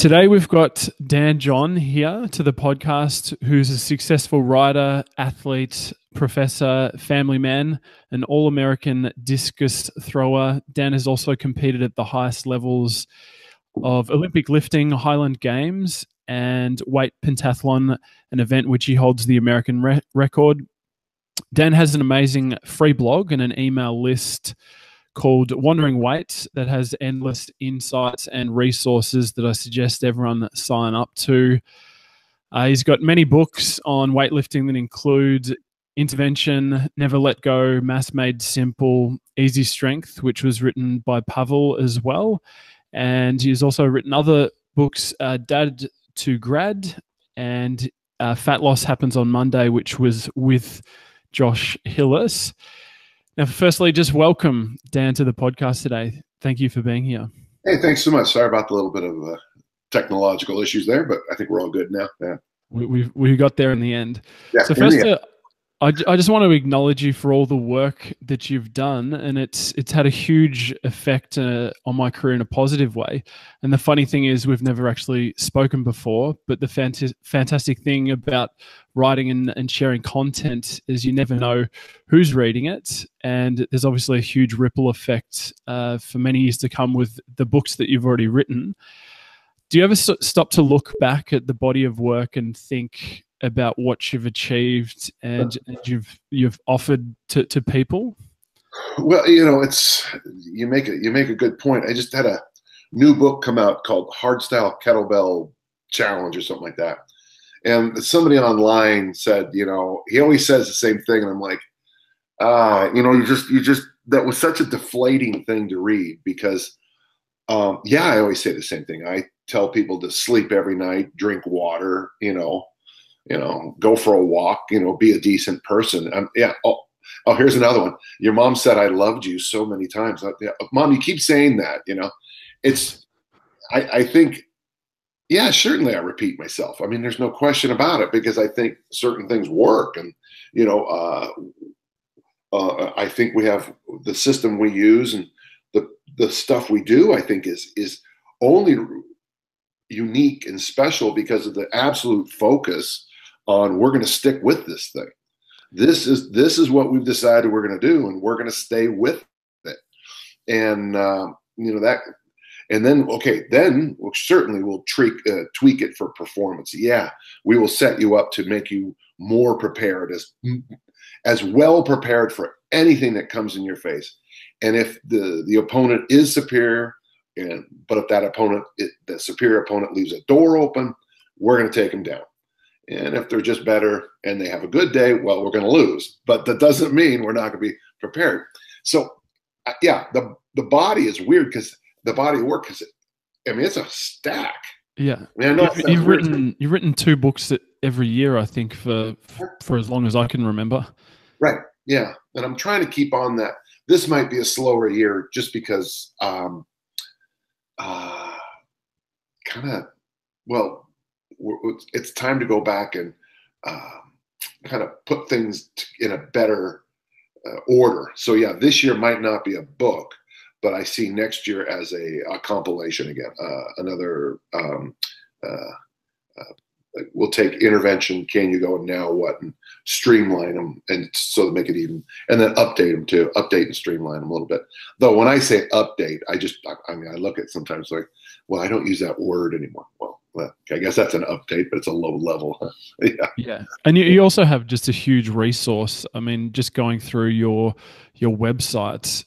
Today we've got Dan John here to the podcast, who's a successful writer, athlete, professor, family man, an all-American discus thrower. Dan has also competed at the highest levels of Olympic lifting, Highland Games, and Weight Pentathlon, an event which he holds the American record. Dan has an amazing free blog and an email list called Wandering Weight that has endless insights and resources that I suggest everyone sign up to. He's got many books on weightlifting that include Intervention, Never Let Go, Mass Made Simple, Easy Strength, which was written by Pavel as well. And he's also written other books, Dad to Grad, and Fat Loss Happens on Monday, which was with Josh Hillis. Now, firstly, just welcome, Dan, to the podcast today. Thank you for being here. Hey, thanks so much. Sorry about the little bit of technological issues there, but I think we're all good now. Yeah. We got there in the end. Yeah, so first, I just want to acknowledge you for all the work that you've done, and it's had a huge effect on my career in a positive way. And the funny thing is, we've never actually spoken before, but the fantastic thing about writing and sharing content is you never know who's reading it, and there's obviously a huge ripple effect for many years to come with the books that you've already written. Do you ever stop to look back at the body of work and think about what you've achieved and you've offered to people? Well, you make a good point. I just had a new book come out called Hardstyle Kettlebell Challenge or something like that. And somebody online said, he always says the same thing. And I'm like, that was such a deflating thing to read because, I always say the same thing. I tell people to sleep every night, drink water, go for a walk, be a decent person. Oh, here's another one. Your mom said, I loved you so many times. Mom, you keep saying that, I think, certainly I repeat myself. I mean, there's no question about it because I think certain things work. And, I think we have the system we use and the stuff we do, I think is only unique and special because of the absolute focus on we're going to stick with this thing. This is what we've decided we're going to do, and we're going to stay with it. And that, and then then we'll tweak it for performance. Yeah, we will set you up to make you more prepared, as well prepared for anything that comes in your face. And if the opponent is superior, but if the superior opponent leaves a door open, we're going to take them down. And if they're just better and they have a good day, well, we're going to lose. But that doesn't mean we're not going to be prepared. So, the body is weird because the body of work it's a stack. Yeah, you've written 2 books every year, I think, for as long as I can remember. Right. Yeah, and I'm trying to keep on that. This might be a slower year just because, it's time to go back and kind of put things in a better order. So this year might not be a book, but I see next year as a compilation again. We'll take Intervention, Can You Go, and Now What, and streamline them, and so to make it even, and then update them too, update and streamline them a little bit. Though when I say update, I look at sometimes like, well, I don't use that word anymore. Well, I guess that's an update, but it's a low level. Yeah. And you also have just a huge resource. I mean, just going through your website,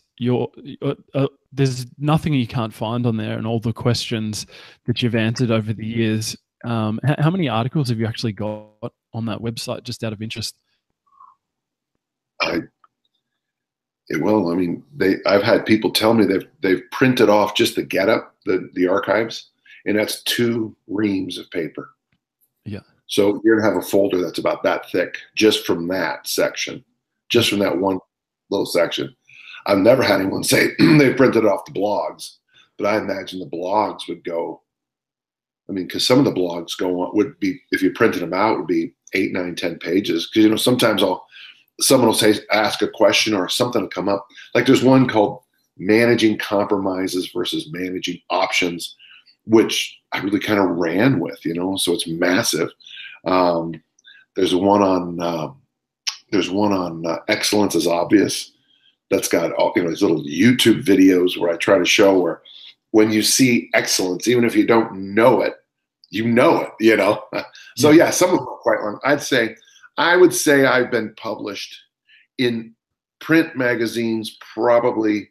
there's nothing you can't find on there, and all the questions that you've answered over the years. How many articles have you actually got on that website, just out of interest? I've had people tell me they've printed off just the getup, the archives, and that's 2 reams of paper. Yeah. So you're gonna have a folder that's about that thick just from that section, just from that one little section. I've never had anyone say they printed off the blogs, but I imagine the blogs would go. Because some of the blogs would be, if you printed them out, would be 8, 9, 10 pages. Because sometimes someone will ask a question or something will come up. Like there's one called Managing Compromises versus Managing Options. which I really kind of ran with, you know. So it's massive. Um, there's one on Excellence is Obvious. That's got all, you know, these little YouTube videos where I try to show where when you see excellence, even if you don't know it, you know it, you know. So yeah, some of them are quite long. I would say I've been published in print magazines probably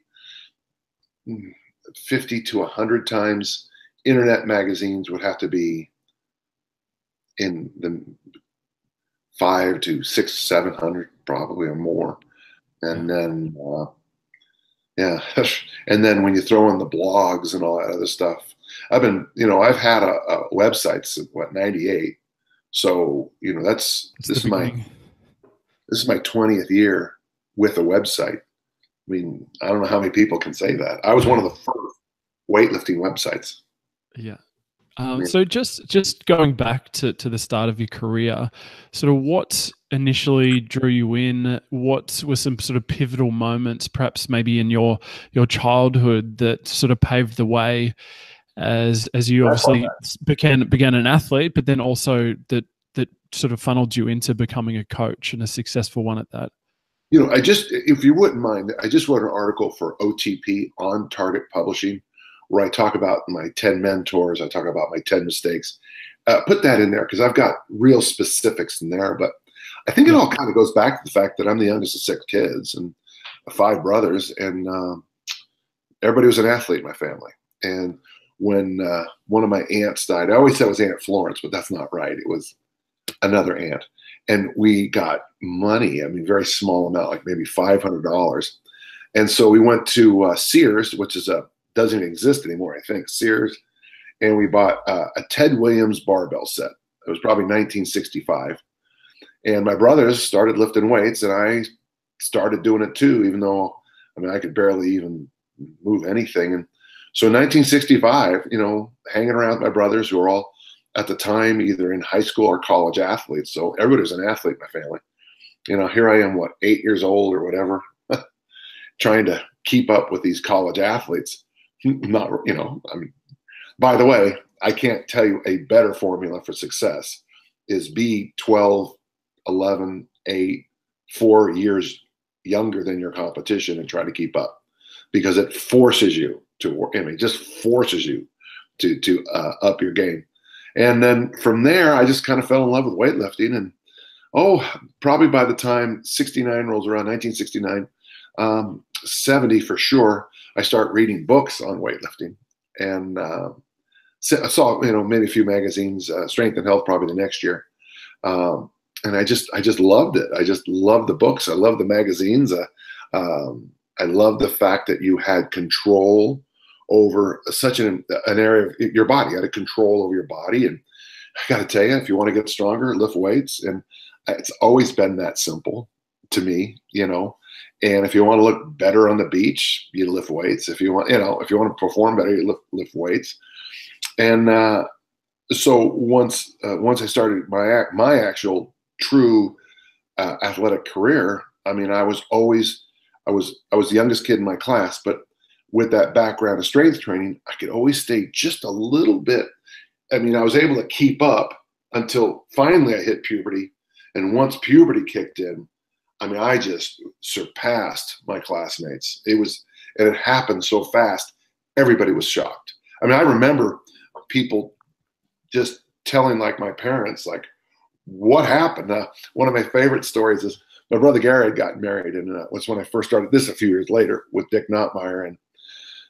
50 to 100 times. Internet magazines would have to be in the 5 to 6, 700 probably or more. And then, yeah. And then when you throw in the blogs and all that other stuff, I've had a website since 98. So, you know, this is my 20th year with a website. I mean, I don't know how many people can say that. I was one of the first weightlifting websites. Yeah. So just going back to the start of your career, sort of what initially drew you in? What were some sort of pivotal moments, perhaps maybe in your childhood, that sort of paved the way as you obviously began an athlete, but then also that sort of funneled you into becoming a coach and a successful one at that? You know, if you wouldn't mind, I just wrote an article for OTP on Target Publishing, where I talk about my 10 mentors. I talk about my 10 mistakes. Put that in there because I've got real specifics in there. But I think it all kind of goes back to the fact that I'm the youngest of 6 kids and 5 brothers, and everybody was an athlete in my family. And when one of my aunts died, I always said it was Aunt Florence, but that's not right. It was another aunt. And we got money, I mean, very small amount, like maybe $500. And so we went to Sears, which doesn't exist anymore, I think, Sears. And we bought a Ted Williams barbell set. It was probably 1965. And my brothers started lifting weights, and I started doing it too, even though, I mean, I could barely even move anything. And so in 1965, you know, hanging around with my brothers, who were all at the time either in high school or college athletes. So everybody was an athlete in my family. You know, here I am, 8 years old or whatever, trying to keep up with these college athletes. Not, you know, I mean, by the way, I can't tell you a better formula for success is be 12, 11, 8, 4 years younger than your competition and try to keep up, because it forces you to work. I mean, it just forces you to up your game. And then from there, I just kind of fell in love with weightlifting. And probably by the time 69 rolls around, 1969, 70 for sure, I start reading books on weightlifting, and I saw, you know, maybe a few magazines, Strength and Health probably the next year. And I just loved it. I just loved the books. I loved the magazines. I loved the fact that you had control over such an area of your body. You had a control over your body. And I got to tell you, if you want to get stronger, lift weights. And it's always been that simple to me, you know. And if you want to look better on the beach, you lift weights. If you want, you know, if you want to perform better, you lift weights. And so once I started my actual true athletic career, I mean, I was the youngest kid in my class, but with that background of strength training, I could always stay just a little bit. I mean, I was able to keep up until finally I hit puberty. And once puberty kicked in, I mean, I just surpassed my classmates. And it happened so fast, everybody was shocked. I mean, I remember people just telling, like, my parents, like, what happened? One of my favorite stories is my brother Gary had gotten married, and it was when I first started this a few years later with Dick Notmeyer. And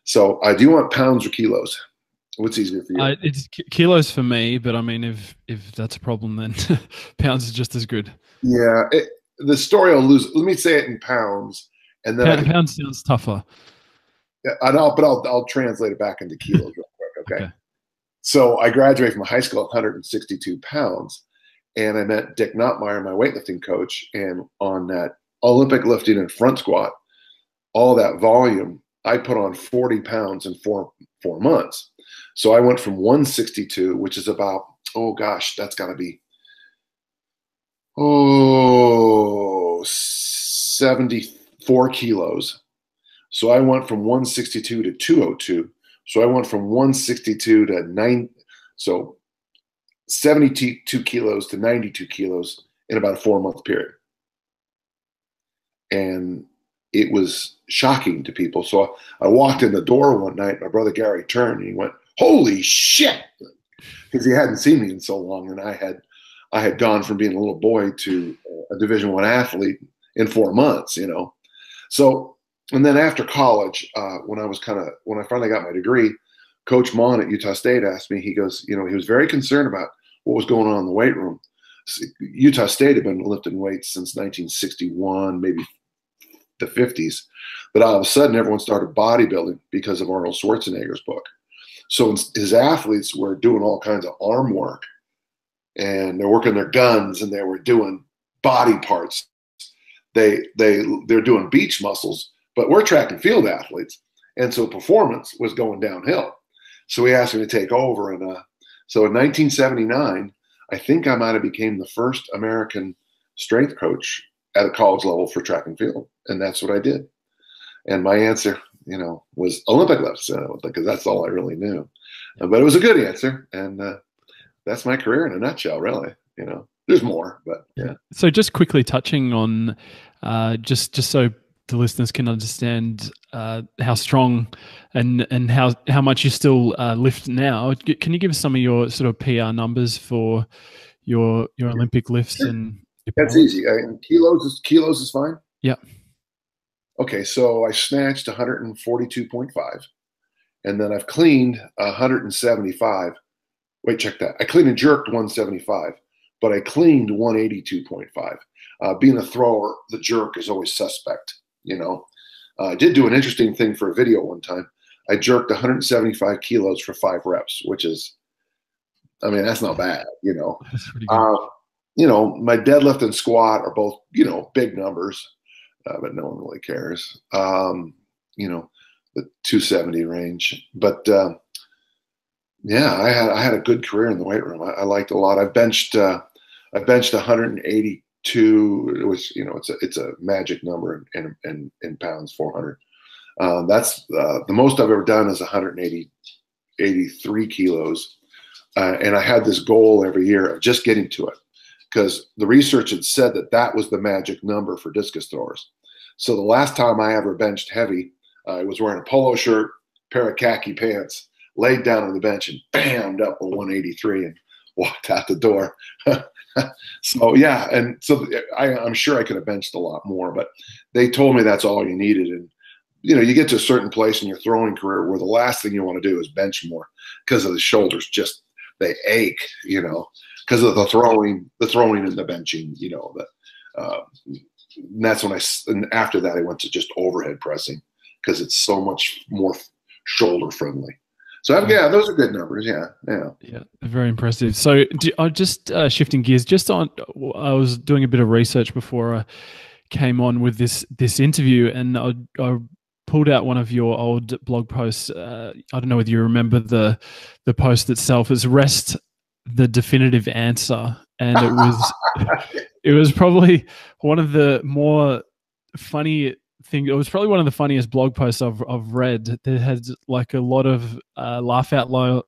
so, do you want pounds or kilos? What's easier for you? It's kilos for me, but I mean, if that's a problem, then pounds is just as good. Yeah, the story I'll lose. Let me say it in pounds, and then pounds sounds tougher. Yeah, I'll translate it back into kilos real quick. Okay. So I graduated from high school at 162 pounds, and I met Dick Notmeyer, my weightlifting coach, and on that Olympic lifting and front squat, all that volume, I put on 40 pounds in four months. So I went from 162, which is about, that's got to be 74 kilos. So I went from 162 to 202, So I went from 162 to 9, so 72 kilos to 92 kilos in about a 4-month period. And it was shocking to people. So I walked in the door one night, my brother Gary turned and he went, "Holy shit!" Because he hadn't seen me in so long, and I had gone from being a little boy to a Division I athlete in 4 months, you know. So, and then after college, when I finally got my degree, Coach Mon at Utah State asked me, he goes, you know, he was very concerned about what was going on in the weight room. Utah State had been lifting weights since 1961, maybe the 50s. But all of a sudden, everyone started bodybuilding because of Arnold Schwarzenegger's book. So his athletes were doing all kinds of arm work, and they're working their guns, and they were doing body parts. They're doing beach muscles, but we're track and field athletes, and so performance was going downhill. So he asked me to take over, and so in 1979, I think I might have became the first American strength coach at a college level for track and field, and that's what I did. And my answer, you know, was Olympic lifts, because that's all I really knew. But it was a good answer, and that's my career in a nutshell, really. You know, there's more, but yeah. So just quickly touching on, just so the listeners can understand how strong and how much you still lift now. Can you give us some of your sort of PR numbers for your Olympic lifts? And that's easy. Kilos is fine. Yeah. Okay, so I snatched 142.5, and then I've cleaned 175. Wait, check that. I cleaned and jerked 175, but I cleaned 182.5. Being a thrower, the jerk is always suspect, you know. I did do an interesting thing for a video one time. I jerked 175 kilos for 5 reps, which is, I mean, that's not bad, you know. That's pretty good. You know, my deadlift and squat are both, you know, big numbers. But no one really cares. You know, the 270 range. But yeah, I had a good career in the weight room. I liked a lot. I benched 182. It was, you know, it's a magic number in pounds, 400. That's the most I've ever done is 183 kilos, and I had this goal every year of just getting to it, because the research had said that was the magic number for discus throwers. So the last time I ever benched heavy, I was wearing a polo shirt, pair of khaki pants, laid down on the bench and bammed up a 183 and walked out the door. So yeah, and so I'm sure I could have benched a lot more, but they told me that's all you needed. And you know, you get to a certain place in your throwing career where the last thing you want to do is bench more, because of the shoulders, just they ache, you know, because of the throwing and the benching, you know. And that's when and after that I went to just overhead pressing, because it's so much more shoulder friendly. So yeah, those are good numbers. Yeah, very impressive. So I just shifting gears. Just on, I was doing a bit of research before I came on with this interview, and I pulled out one of your old blog posts. I don't know whether you remember the post itself. It's "Rest, the definitive answer," and it was probably one of the more funny things. It was probably one of the funniest blog posts I've read. There had like a lot of laugh out loud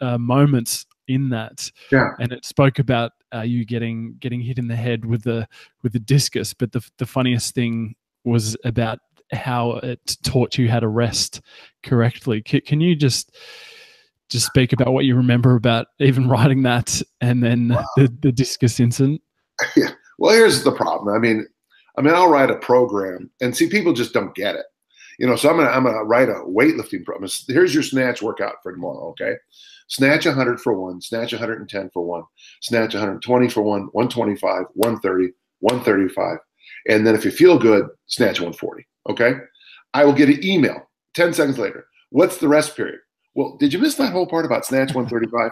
moments in that. Yeah. And it spoke about you getting hit in the head with the discus. But the funniest thing was about how it taught you how to rest correctly. Can you just speak about what you remember about even writing that, and then the discus incident? Yeah. Well, here's the problem. I mean, I'll write a program, and see, people just don't get it. You know, so I'm gonna write a weightlifting program. Here's your snatch workout for tomorrow. Okay, snatch 100 for one, snatch 110 for one, snatch 120 for one, 125, 130, 135, and then if you feel good, snatch 140. Okay, I will get an email 10 seconds later. What's the rest period? Well, did you miss that whole part about snatch 135?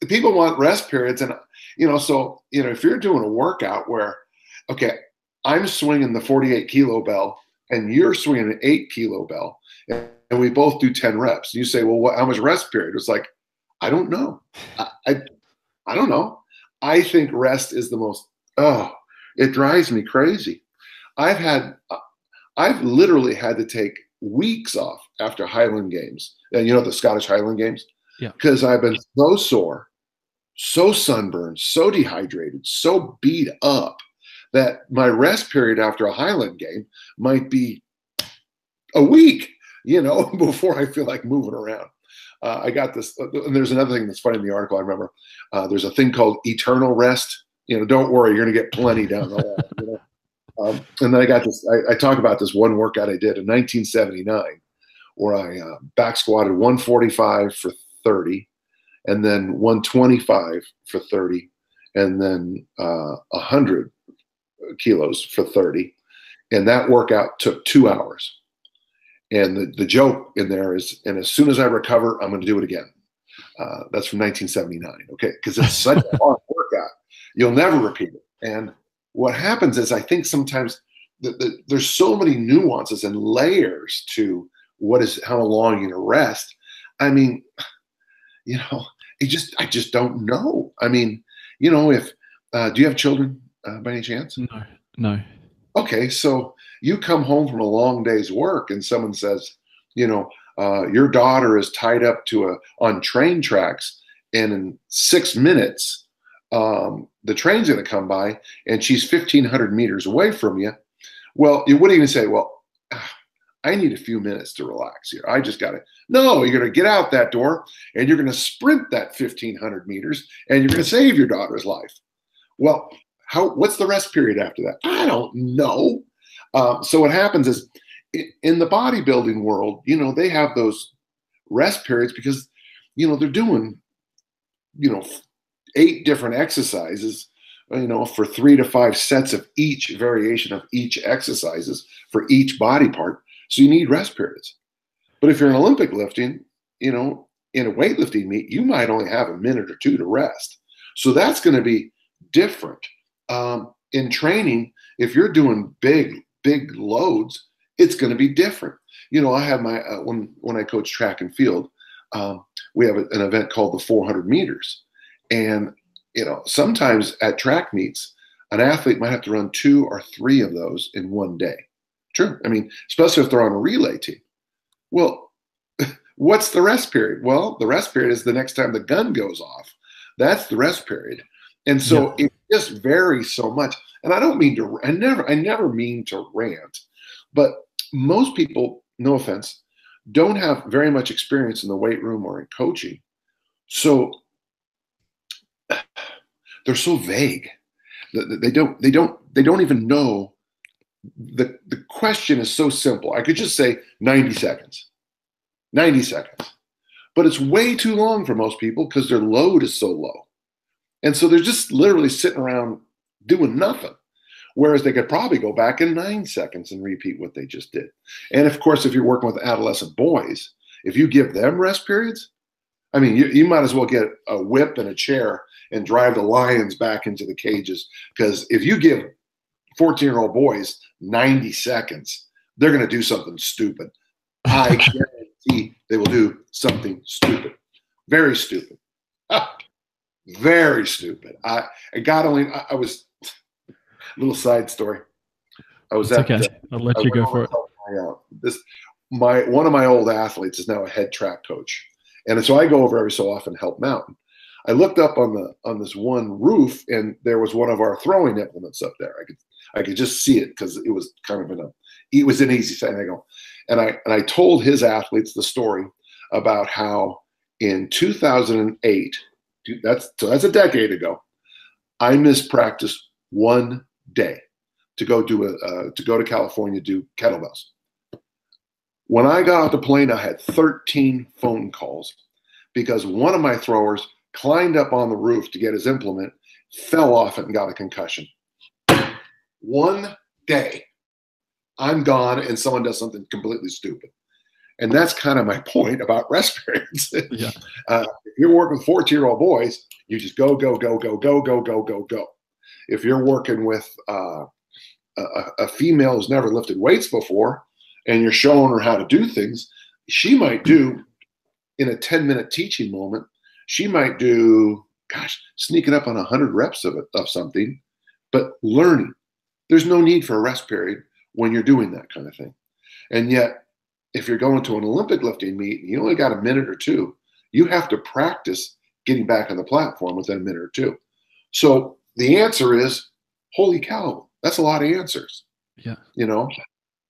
People want rest periods, and you know, so you know, if you're doing a workout where, okay, I'm swinging the 48 kilo bell and you're swinging an 8 kilo bell, and we both do 10 reps. You say, well, how much rest period? It's like, I don't know. I don't know. I think rest is the most. It drives me crazy. I've literally had to take weeks off after Highland Games. And the Scottish Highland Games? Yeah. Because I've been so sore, so sunburned, so dehydrated, so beat up that my rest period after a Highland game might be a week, before I feel like moving around. I got this, and there's another thing that's funny in the article. I remember there's a thing called eternal rest. Don't worry, you're going to get plenty down the line. And then I got this. I talk about this one workout I did in 1979, where I back squatted 145 for 30, and then 125 for 30, and then 100 kilos for 30, and that workout took 2 hours. And the joke in there is, and as soon as I recover, I'm going to do it again. That's from 1979, okay? Because it's such a hard workout. You'll never repeat it. And what happens is I think sometimes there's so many nuances and layers to how long you're going to rest. I mean, I just don't know. I mean, if do you have children by any chance? No. Okay, so you come home from a long day's work and someone says, your daughter is tied up on train tracks, and in 6 minutes, the train's going to come by and she's 1,500 meters away from you. Well, what are you going to say? Well, I need a few minutes to relax here. I just got to. No, you're going to get out that door and you're going to sprint that 1,500 meters and you're going to save your daughter's life. Well, what's the rest period after that? I don't know. So what happens is in the bodybuilding world, they have those rest periods because, they're doing, 8 different exercises, for 3 to 5 sets of each variation of each exercises for each body part. So you need rest periods. But if you're in Olympic lifting, in a weightlifting meet, you might only have a minute or 2 to rest. So that's going to be different. In training, if you're doing big loads, it's going to be different. I have my when I coach track and field, we have an event called the 400 meters, and sometimes at track meets, an athlete might have to run 2 or 3 of those in one day. True. I mean, especially if they're on a relay team. Well, what's the rest period? Well, the rest period is the next time the gun goes off. That's the rest period. And so it just varies so much. And I don't mean to, I never mean to rant, but most people, no offense, don't have very much experience in the weight room or in coaching. So they're so vague. They don't even know. The question is so simple. I could just say 90 seconds. 90 seconds. But it's way too long for most people because their load is so low. And so they're just literally sitting around doing nothing. Whereas they could probably go back in 9 seconds and repeat what they just did. And of course, if you're working with adolescent boys, if you give them rest periods, I mean, you might as well get a whip and a chair and drive the lions back into the cages. Because if you give 14-year-old boys 90 seconds, they're going to do something stupid. I guarantee they will do something stupid. Very stupid. Very stupid. I was, little side story. I was okay. I'll let you go for it. One of my old athletes is now a head track coach. And so I go over every so often to help him out. I looked up on this one roof and there was one of our throwing implements up there. I could just see it because it was kind of it was an easy thing. And I told his athletes the story about how in 2008, that's a decade ago, I missed practice one day to go to California to do kettlebells. When I got off the plane, I had 13 phone calls because one of my throwers climbed up on the roof to get his implement, fell off it, and got a concussion. One day, I'm gone, and someone does something completely stupid. And that's kind of my point about rest periods. Yeah. If you're working with 14-year-old boys, you just go, go, go, go, go, go, go, go, go. If you're working with a female who's never lifted weights before and you're showing her how to do things, she might do, in a 10-minute teaching moment, she might do, sneaking up on 100 reps of something, but learning. There's no need for a rest period when you're doing that kind of thing. And yet, if you're going to an Olympic lifting meet and you only got a minute or two, you have to practice getting back on the platform within a minute or two. So the answer is, holy cow, that's a lot of answers. Yeah. You know,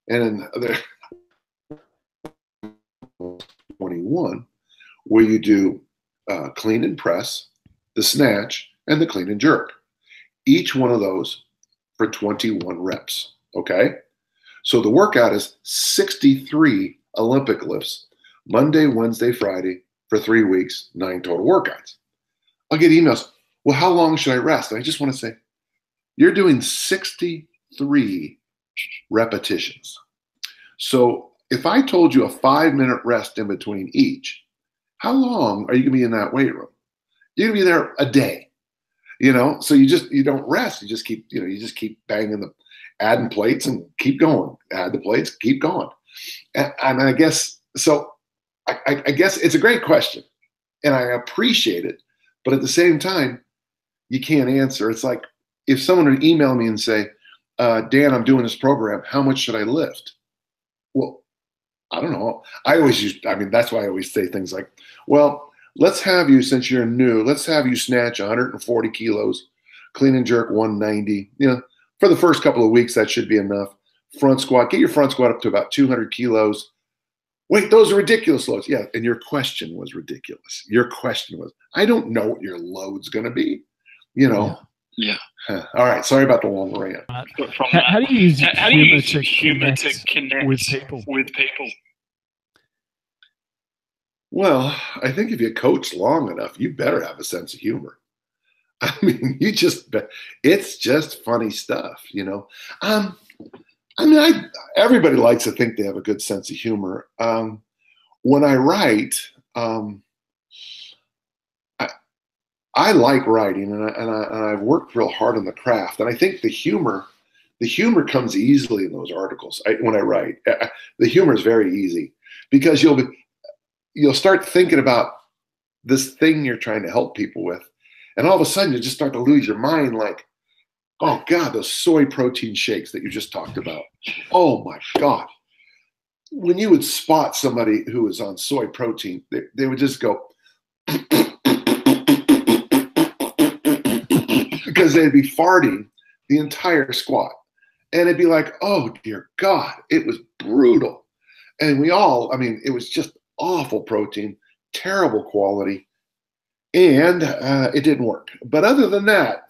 and in 21, where you do clean and press, the snatch, and the clean and jerk. Each one of those for 21 reps, okay? So the workout is 63 Olympic lifts, Monday, Wednesday, Friday, for 3 weeks, 9 total workouts. I'll get emails, well, how long should I rest? And I just want to say, you're doing 63 repetitions. So if I told you a 5-minute rest in between each, how long are you going to be in that weight room? You're going to be there a day, you know? So you don't rest. You just keep, you just keep banging adding plates and keep going. Add the plates, keep going. And I guess, so I guess it's a great question and I appreciate it, but at the same time, you can't answer. It's like if someone would email me and say, Dan, I'm doing this program. How much should I lift? Well, I don't know. That's why I always say things like, well, let's have you, since you're new, let's have you snatch 140 kilos, clean and jerk 190. For the first couple of weeks, that should be enough. Front squat, get your front squat up to about 200 kilos. Wait, those are ridiculous loads. Yeah, and your question was ridiculous. Your question was, I don't know what your load's going to be, Yeah. All right. Sorry about the long rant. How do you use humor to connect with people? Well, I think if you coach long enough, you better have a sense of humor. I mean, it's just funny stuff, everybody likes to think they have a good sense of humor. When I write, I like writing, and I've worked real hard on the craft, and I think the humor comes easily in those articles. When I write, the humor is very easy because you'll start thinking about this thing you're trying to help people with, and all of a sudden you just start to lose your mind, like, oh God, those soy protein shakes that you just talked about. Oh my God. When you would spot somebody who was on soy protein, they would just go, because they'd be farting the entire squat. And it'd be like, oh dear God, it was brutal. And it was just awful protein, terrible quality, and it didn't work. But other than that,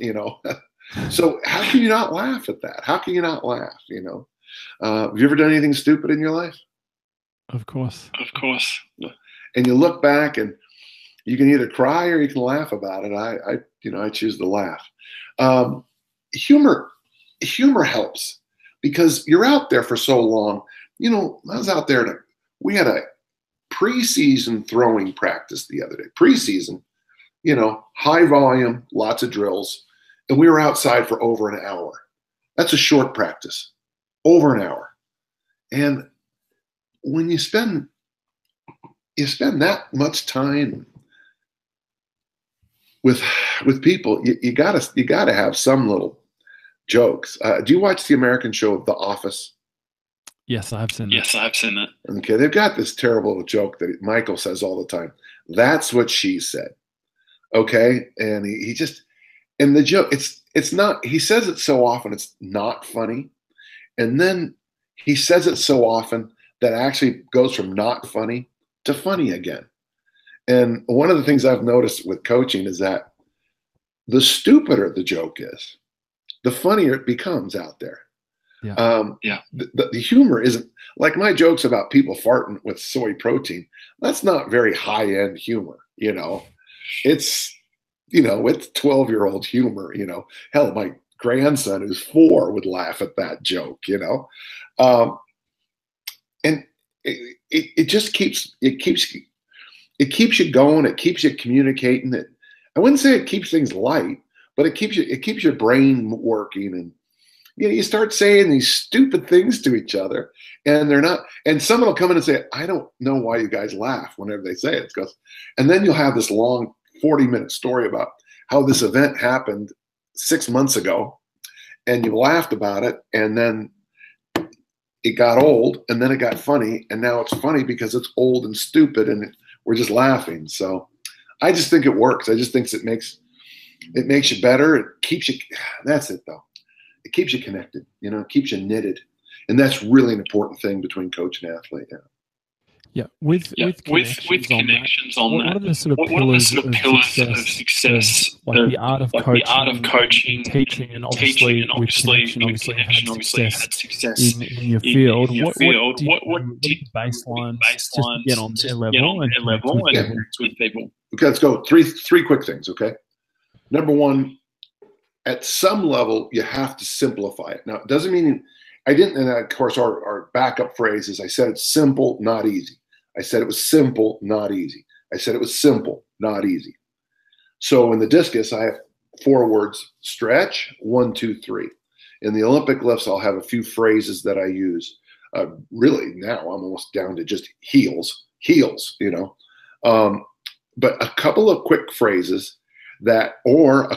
so how can you not laugh at that? How can you not laugh, Have you ever done anything stupid in your life? Of course. And you look back and you can either cry or you can laugh about it. I choose to laugh. Humor helps because you're out there for so long. I was out there we had a preseason throwing practice the other day. Preseason, high volume, lots of drills. And we were outside for over an hour. That's a short practice, over an hour. And when you spend that much time with people, you gotta have some little jokes. Do you watch the American show The Office? Yes, I've seen it. Okay, they've got this terrible little joke that Michael says all the time. That's what she said. Okay, and and the joke, it's not. He says it so often, it's not funny, and then he says it so often that actually goes from not funny to funny again. And one of the things I've noticed with coaching is that the stupider the joke is, the funnier it becomes out there. Yeah. The humor isn't like my jokes about people farting with soy protein. That's not very high-end humor, It's 12-year-old humor, Hell, my grandson who's 4 would laugh at that joke, And it just keeps you going. It keeps you communicating. I wouldn't say it keeps things light, but it keeps your brain working, and you start saying these stupid things to each other, and they're not. And someone will come in and say, "I don't know why you guys laugh whenever they say it." And then you'll have this long 40-minute story about how this event happened 6 months ago, and you laughed about it, and then it got old, and then it got funny, and now it's funny because it's old and stupid, and we're just laughing. So I just think it works. I just think it makes you better. It keeps you. That's it, though. It keeps you connected. It keeps you knitted, and that's really an important thing between coach and athlete. Yeah, with connections on that, what are the sort of pillars of success? Like the art of coaching, teaching, and obviously with connection, obviously had success in your field. What did baselines just to get on their level and connect with people? Okay, let's go. Three quick things. Okay, number one, at some level, you have to simplify it. Now, it doesn't mean I didn't. And of course, our backup phrase is I said it's simple, not easy. I said it was simple, not easy. I said it was simple, not easy. So in the discus, I have 4 words: stretch, 1, 2, 3. In the Olympic lifts, I'll have a few phrases that I use. Really, now I'm almost down to just heels, but a couple of quick phrases or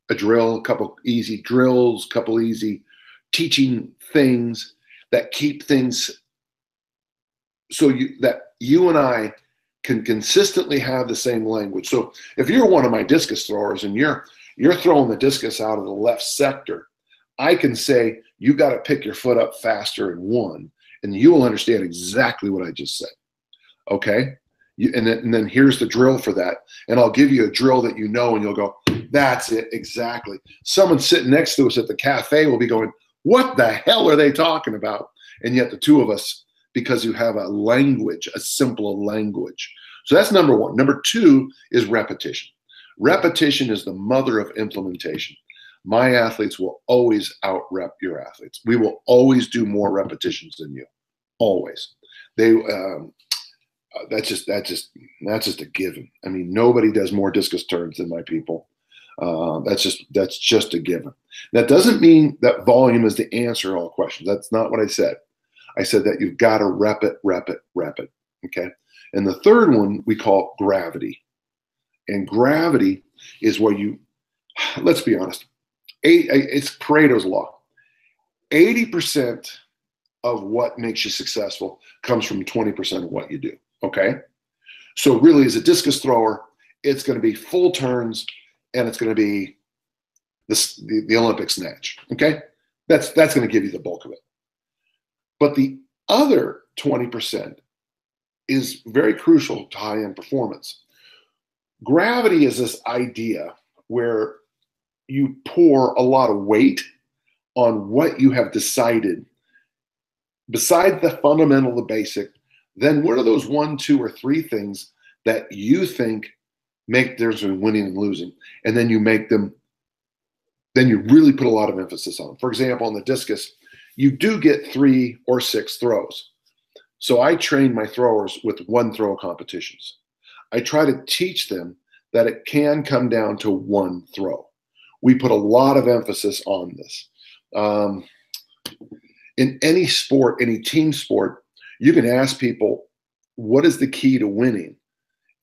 a drill, a couple easy drills, a couple easy teaching things that keep things so that you and I can consistently have the same language. So if you're one of my discus throwers and you're throwing the discus out of the left sector, I can say, you got to pick your foot up faster in 1, and you will understand exactly what I just said. Okay? And then here's the drill for that. And I'll give you a drill that and you'll go, that's it, exactly. Someone sitting next to us at the cafe will be going, what the hell are they talking about? And yet the two of us, because you have a language, a simpler language. So that's number 1. Number 2 is repetition. Repetition is the mother of implementation. My athletes will always out-rep your athletes. We will always do more repetitions than you. Always. That's just a given. I mean, nobody does more discus turns than my people. That's just a given. That doesn't mean that volume is the answer to all questions. That's not what I said. I said that you've got to rep it. Okay. And the third one we call gravity. And gravity is where let's be honest, it's Pareto's law. 80% of what makes you successful comes from 20% of what you do. Okay. So really, as a discus thrower, it's going to be full turns, and it's going to be the Olympic snatch. Okay. That's going to give you the bulk of it. But the other 20% is very crucial to high-end performance. Gravity is this idea where you pour a lot of weight on what you have decided. Beside the fundamental, the basic, then what are those 1, 2, or 3 things that you think make the difference between winning and losing? And then you really put a lot of emphasis on. For example, in the discus, you do get 3 or 6 throws. So I train my throwers with 1 throw competitions. I try to teach them that it can come down to 1 throw. We put a lot of emphasis on this. In any sport, any team sport, you can ask people, what is the key to winning?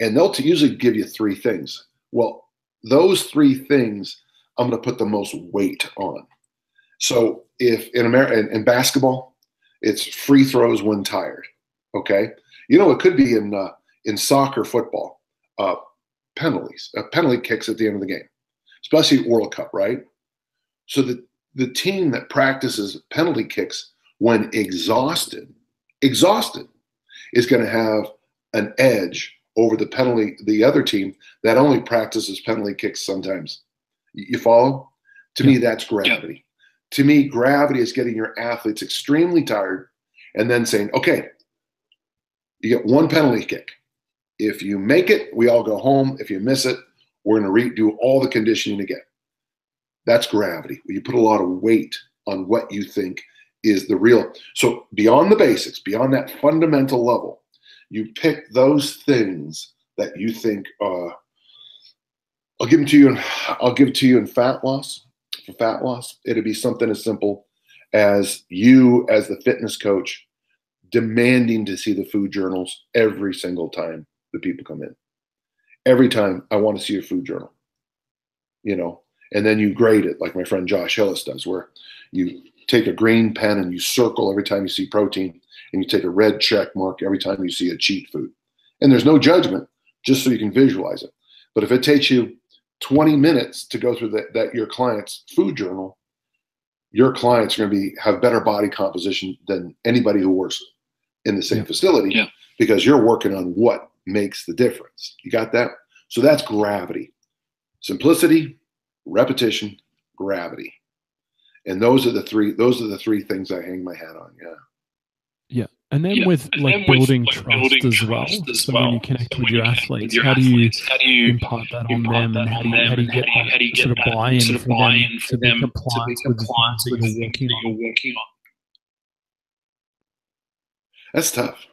And they'll usually give you 3 things. Well, those 3 things, I'm going to put the most weight on. So if in basketball, it's free throws when tired. Okay. It could be in soccer, football, penalties, penalty kicks at the end of the game, especially World Cup, right? So the team that practices penalty kicks when exhausted is going to have an edge over the other team that only practices penalty kicks sometimes. You follow? To me, that's gravity. Yeah. To me, gravity is getting your athletes extremely tired and then saying, okay, you get 1 penalty kick. If you make it, we all go home. If you miss it, we're going to redo all the conditioning again. That's gravity. You put a lot of weight on what you think is the real. So beyond the basics, beyond that fundamental level, you pick those things that you think I'll give it to you in fat loss. For fat loss, it'd be something as simple as you, as the fitness coach, demanding to see the food journals every single time the people come in. Every time, I want to see your food journal. And then you grade it like my friend Josh Hillis does, where you take a green pen and you circle every time you see protein, and you take a red check mark every time you see a cheat food. And there's no judgment, just so you can visualize it. But if it takes you 20 minutes to go through that your client's food journal, your clients are going to have better body composition than anybody who works in the same facility, because you're working on what makes the difference. You got that? So that's gravity. Simplicity, repetition, gravity. And those are the three things I hang my hat on. Yeah. And then with building trust as well. So when you connect with your athletes, how do you impart that on them, and how do you get that sort of buy-in for them to be compliant with the things that you're working on? That's tough.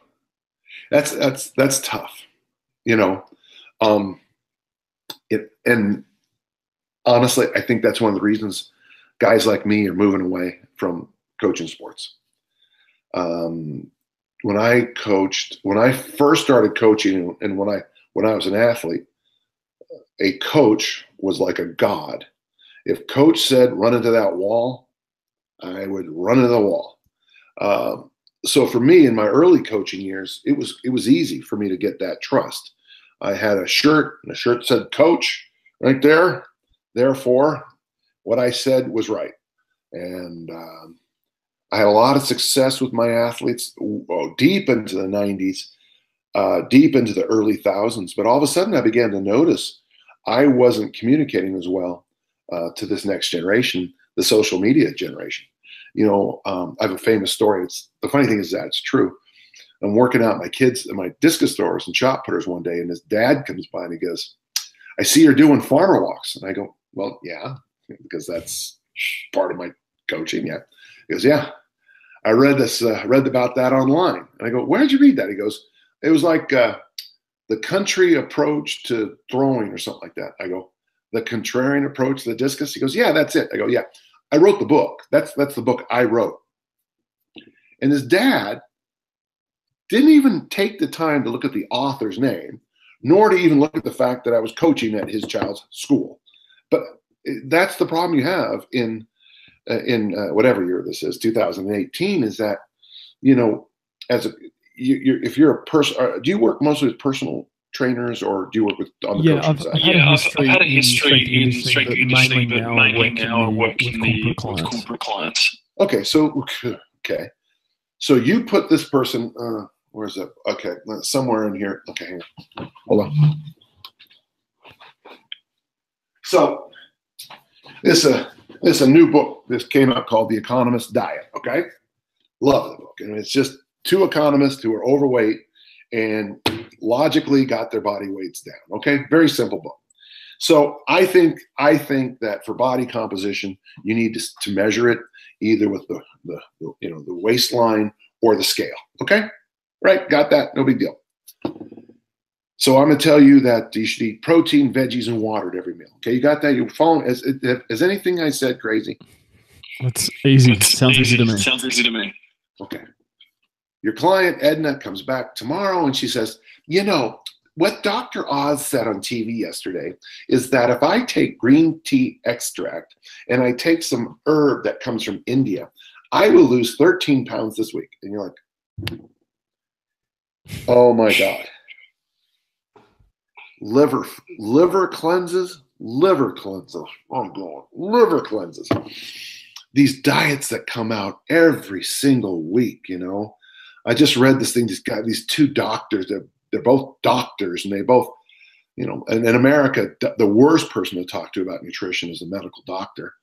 That's tough. And honestly, I think that's one of the reasons guys like me are moving away from coaching sports. When I first started coaching, and when I was an athlete, a coach was like a god. If coach said run into that wall, I would run into the wall. So for me, in my early coaching years, it was easy for me to get that trust. I had a shirt, and the shirt said coach right there. Therefore, what I said was right. And I had a lot of success with my athletes deep into the 90s, deep into the early thousands. But all of a sudden, I began to notice I wasn't communicating as well to this next generation, the social media generation. I have a famous story. The funny thing is that it's true. I'm working out my kids and my discus throwers and shot putters one day, and his dad comes by and he goes, "I see you're doing farmer walks." And I go, "Well, yeah, because that's part of my coaching." Yeah. He goes, "Yeah, I read about that online." And I go, "Where did you read that?" He goes, "It was like the country approach to throwing or something like that." I go, "The contrarian approach to the discus?" He goes, "Yeah, that's it." I go, "Yeah, I wrote the book. That's the book I wrote." And his dad didn't even take the time to look at the author's name, nor to even look at the fact that I was coaching at his child's school. But that's the problem you have in whatever year this is, 2018, is that, if you're a person, do you work mostly with personal trainers, or do you work on the coaching side? I've had a history in strength and conditioning, but mainly now I'm working with corporate clients. Okay, so you put this person, where's it? Okay, somewhere in here. Okay, hang on. Hold on. So this is a new book. This came out called The Economist Diet. Okay, love the book, and it's just two economists who are overweight and logically got their body weights down. Okay, very simple book. So I think that for body composition, you need to measure it either with the waistline or the scale. Okay, right? Got that? No big deal. So I'm going to tell you that you should eat protein, veggies, and water at every meal. Okay, you got that? You're following? Is anything I said crazy? That's easy. Sounds easy to me. Okay. Your client, Edna, comes back tomorrow and she says, what Dr. Oz said on TV yesterday is that if I take green tea extract and I take some herb that comes from India, I will lose 13 pounds this week. And you're like, oh my God. Liver cleanses. Oh God, liver cleanses. These diets that come out every single week, I just read this thing. These two doctors, they're both doctors, and they both, and in America, the worst person to talk to about nutrition is a medical doctor.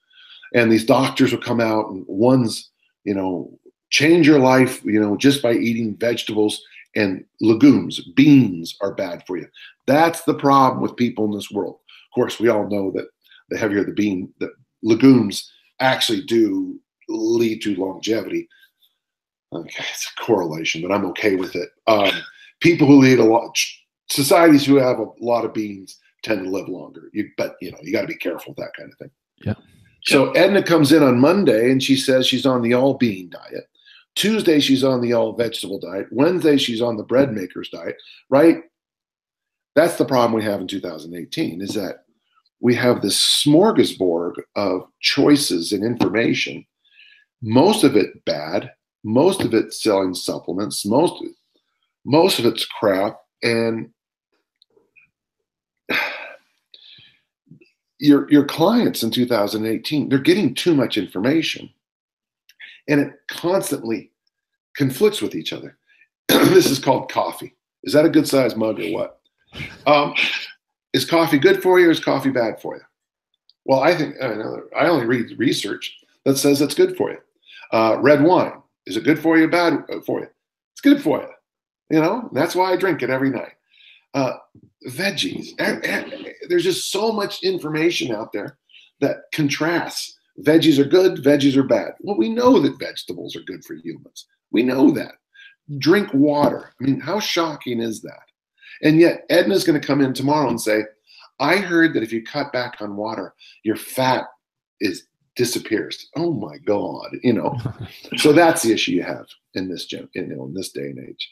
And these doctors will come out, and one's, change your life, just by eating vegetables and legumes. Beans are bad for you. That's the problem with people in this world. Of course, we all know that the heavier the bean, the legumes actually do lead to longevity. Okay, it's a correlation, but I'm okay with it. People who eat a lot, societies who have a lot of beans tend to live longer. But you got to be careful with that kind of thing. Yeah. So Edna comes in on Monday and she says she's on the all bean diet. Tuesday, she's on the all vegetable diet. Wednesday, she's on the bread maker's diet, right? That's the problem we have in 2018, is that we have this smorgasbord of choices and information most of it bad, most of it selling supplements, most of it's crap, and your clients in 2018, they're getting too much information, and it constantly conflicts with each other. This is called coffee. Is that a good size mug or what? Is coffee good for you, or is coffee bad for you? Well, I think I only read research that says it's good for you. Red wine, is it good for you, bad for you? It's good for you. You know, that's why I drink it every night. Veggies, there's just so much information out there that contrasts. Veggies are good, veggies are bad. Well, we know that vegetables are good for humans. We know that. Drink water. I mean, how shocking is that? And yet Edna's going to come in tomorrow and say, I heard that if you cut back on water, your fat disappears. Oh my God, you know. So that's the issue you have in this day and age.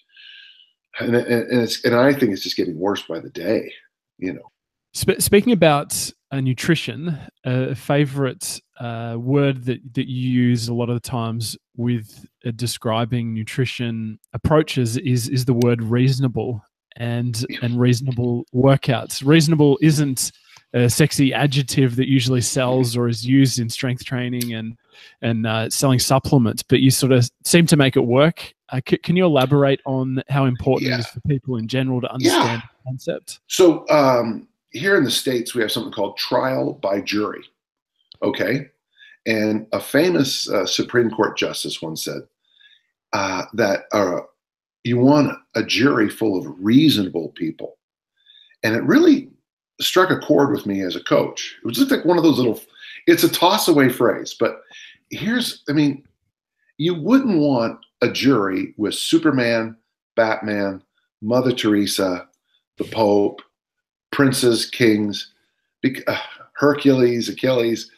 And I think it's just getting worse by the day, you know. Speaking about nutrition, a favorite word that you use a lot of the times with describing nutrition approaches is the word reasonable and reasonable workouts. Reasonable isn't a sexy adjective that usually sells or is used in strength training and selling supplements, but you sort of seem to make it work. Can you elaborate on how important it is for people in general to understand the concept? So here in the States, we have something called trial by jury. Okay. And a famous Supreme Court justice once said that you want a jury full of reasonable people. And it really struck a chord with me as a coach. It was just like one of those it's a toss away phrase, but you wouldn't want a jury with Superman, Batman, Mother Teresa, the Pope, princes, kings, Hercules, Achilles,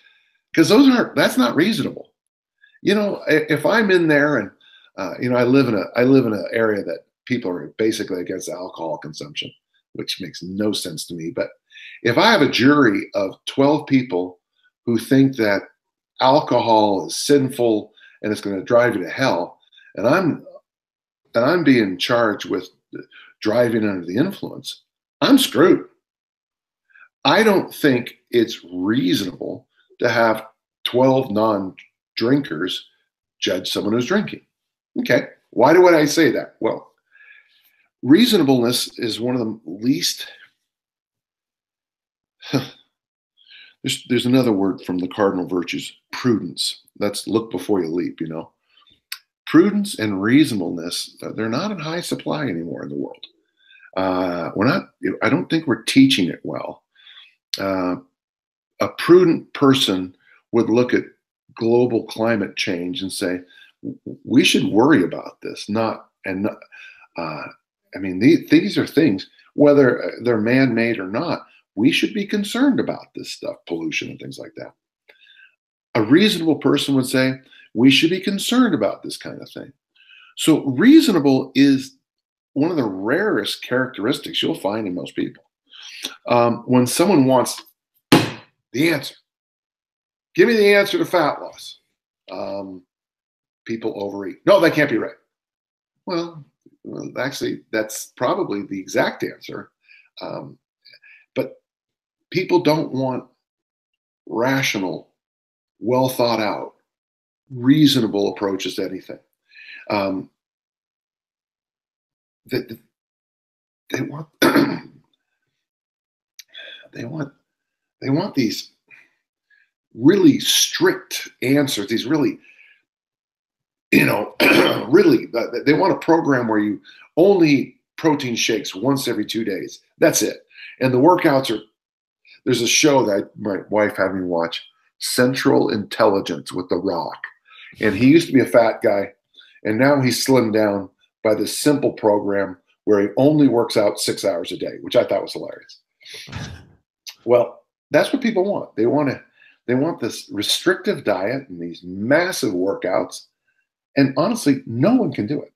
because that's not reasonable. You know, if I'm in there and I live in an area that people are basically against alcohol consumption, which makes no sense to me. But if I have a jury of 12 people who think that alcohol is sinful and it's going to drive you to hell, and I'm being charged with driving under the influence, I'm screwed. I don't think it's reasonable to have 12 non-drinkers judge someone who's drinking. Okay, why would I say that? Well, reasonableness is one of the least. There's another word from the cardinal virtues, prudence. That's look before you leap, you know. Prudence and reasonableness, they're not in high supply anymore in the world. I don't think we're teaching it well. A prudent person would look at global climate change and say, we should worry about this, these are things, whether they're man-made or not, we should be concerned about this stuff, pollution and things like that. A reasonable person would say, we should be concerned about this kind of thing. So reasonable is one of the rarest characteristics you'll find in most people. When someone wants the answer, give me the answer to fat loss. People overeat. No, that can't be right. Well, actually, that's probably the exact answer. But people don't want rational, well thought out, reasonable approaches to anything. They want they want these really strict answers. These really, really, they want a program where you only eat protein shakes once every 2 days. That's it. And the workouts are. There's a show that my wife had me watch, Central Intelligence with The Rock. And he used to be a fat guy, and now he's slimmed down by this simple program where he only works out 6 hours a day, which I thought was hilarious. Well, that's what people want. They want this restrictive diet and these massive workouts. And honestly, no one can do it.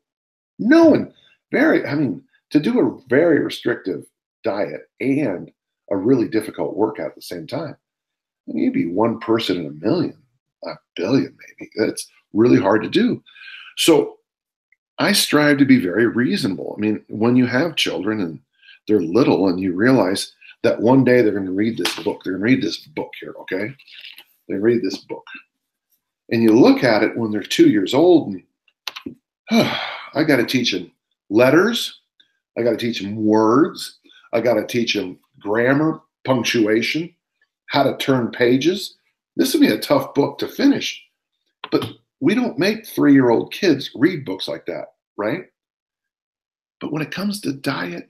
No one. To do a very restrictive diet and a really difficult workout at the same time, you'd be one person in a million, a billion maybe. It's really hard to do. So I strive to be very reasonable. I mean, when you have children and they're little and you realize that one day they're going to read this book, they're going to read this book here, okay? They read this book. And you look at it when they're 2 years old, and I got to teach them letters. I got to teach them words. I got to teach them grammar, punctuation, how to turn pages. This would be a tough book to finish. But we don't make 3-year-old kids read books like that, right? But when it comes to diet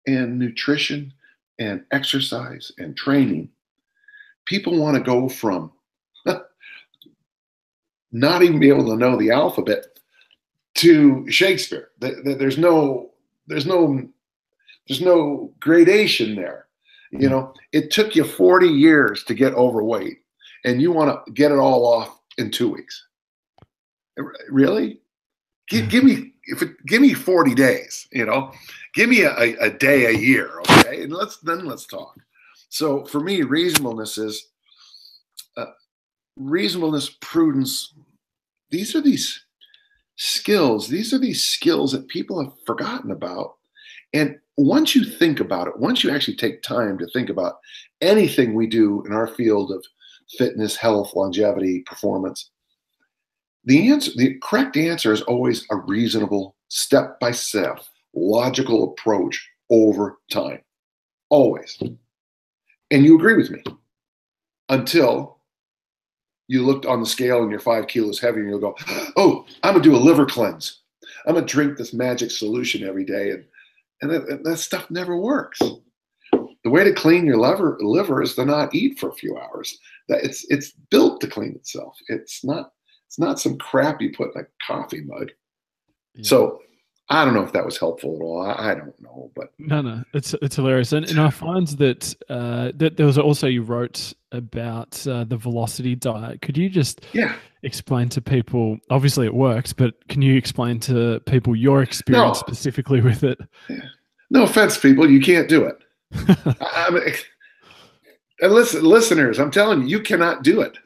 and nutrition and exercise and training, people want to go from not even be able to know the alphabet to Shakespeare. There's no gradation there. You know, it took you 40 years to get overweight, and you want to get it all off in 2 weeks. Really? Give me 40 days, you know, give me a day a year. Okay. And let's talk. So for me, reasonableness is reasonableness, prudence. These are these skills. These are these skills that people have forgotten about. And once you think about it, once you actually take time to think about anything we do in our field of fitness, health, longevity, performance, the correct answer is always a reasonable, step-by-step, logical approach over time. Always. And you agree with me until you looked on the scale and you're 5 kilos heavier and you'll go, oh, I'm going to do a liver cleanse. I'm going to drink this magic solution every day. And that stuff never works. The way to clean your liver is to not eat for a few hours. It's built to clean itself. It's not some crap you put in a coffee mug. Yeah. So I don't know if that was helpful at all. I don't know, but no, it's hilarious. And I find that that there was also, you wrote about the velocity diet. Could you just explain to people? Obviously, it works, but can you explain to people your experience specifically with it? Yeah. No offense, people, you can't do it. And listeners, I'm telling you, you cannot do it.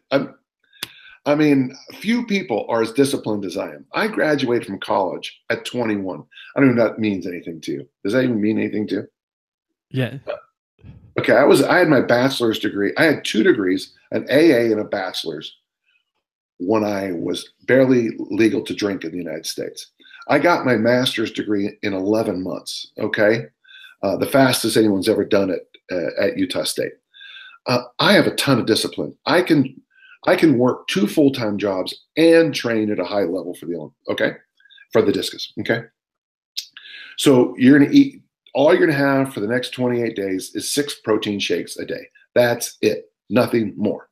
I mean, few people are as disciplined as I am. I graduated from college at 21. I don't know if that means anything to you. Does that even mean anything to you? Yeah. Okay, I had my bachelor's degree. I had 2 degrees, an AA and a bachelor's, when I was barely legal to drink in the United States. I got my master's degree in 11 months, okay? The fastest anyone's ever done it at Utah State. I have a ton of discipline. I can work 2 full-time jobs and train at a high level for the discus, okay? So you're going to eat, all you're going to have for the next 28 days is 6 protein shakes a day. That's it. Nothing more.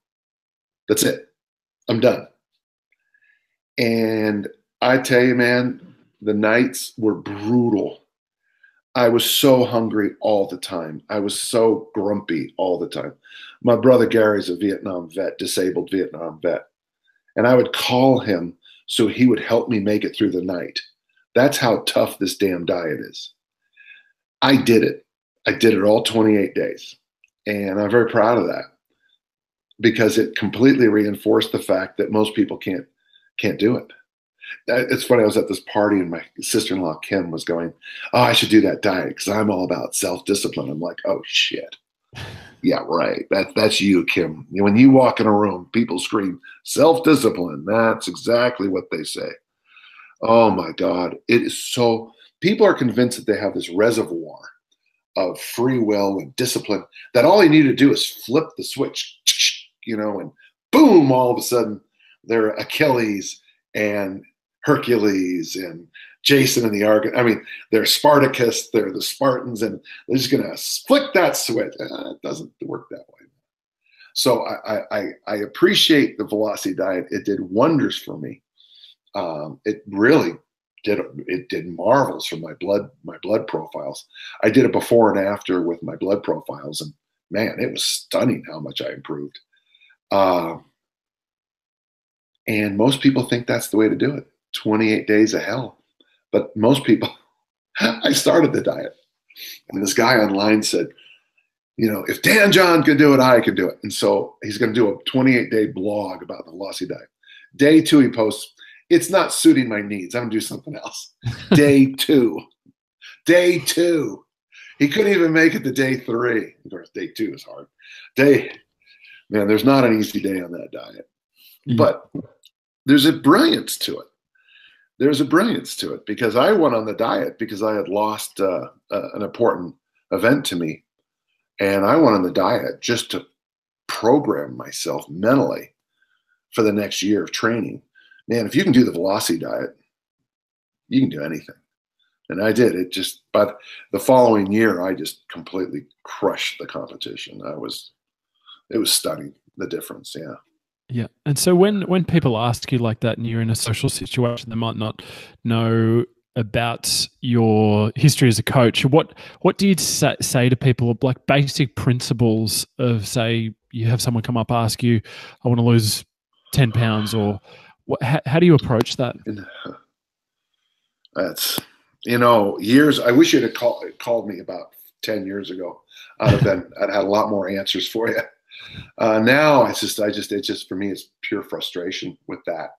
That's it. I'm done. And I tell you, man, the nights were brutal. I was so hungry all the time. I was so grumpy all the time. My brother Gary's a Vietnam vet, disabled Vietnam vet. And I would call him so he would help me make it through the night. That's how tough this damn diet is. I did it. I did it all 28 days. And I'm very proud of that because it completely reinforced the fact that most people can't do it. It's funny, I was at this party and my sister-in-law, Kim, was going, oh, I should do that diet because I'm all about self-discipline. I'm like, oh, shit. Yeah, right. That's you, Kim. When you walk in a room, people scream, self-discipline. That's exactly what they say. Oh, my God. It is so – people are convinced that they have this reservoir of free will and discipline that all they need to do is flip the switch, and boom, all of a sudden they're Achilles and Hercules and Jason and the Argon. I mean, they're Spartacus, they're the Spartans, and they're just going to flick that switch. It doesn't work that way. So I appreciate the velocity diet. It did wonders for me. It really did marvels for my blood profiles. I did a before and after with my blood profiles, and man, it was stunning how much I improved. And most people think that's the way to do it. 28 days of hell. But most people, I started the diet. And this guy online said, if Dan John can do it, I can do it. And so he's going to do a 28-day blog about the velocity diet. Day 2, he posts, it's not suiting my needs. I'm going to do something else. Day 2. Day 2. He couldn't even make it to day 3. Of course, day 2 is hard. Man, there's not an easy day on that diet. Yeah. But there's a brilliance to it. There's a brilliance to it because I went on the diet because I had lost an important event to me. And I went on the diet just to program myself mentally for the next year of training. Man, if you can do the velocity diet, you can do anything. And I did. It just, by the following year, I just completely crushed the competition. It was stunning, the difference. Yeah. Yeah. And so when people ask you like that and you're in a social situation, they might not know about your history as a coach, what do you say to people, like basic principles of, say, you have someone come up, ask you, I want to lose 10 pounds, or how do you approach that? That's, years. I wish you'd have called me about 10 years ago. I'd had a lot more answers for you. Now it's just for me, it's pure frustration with that.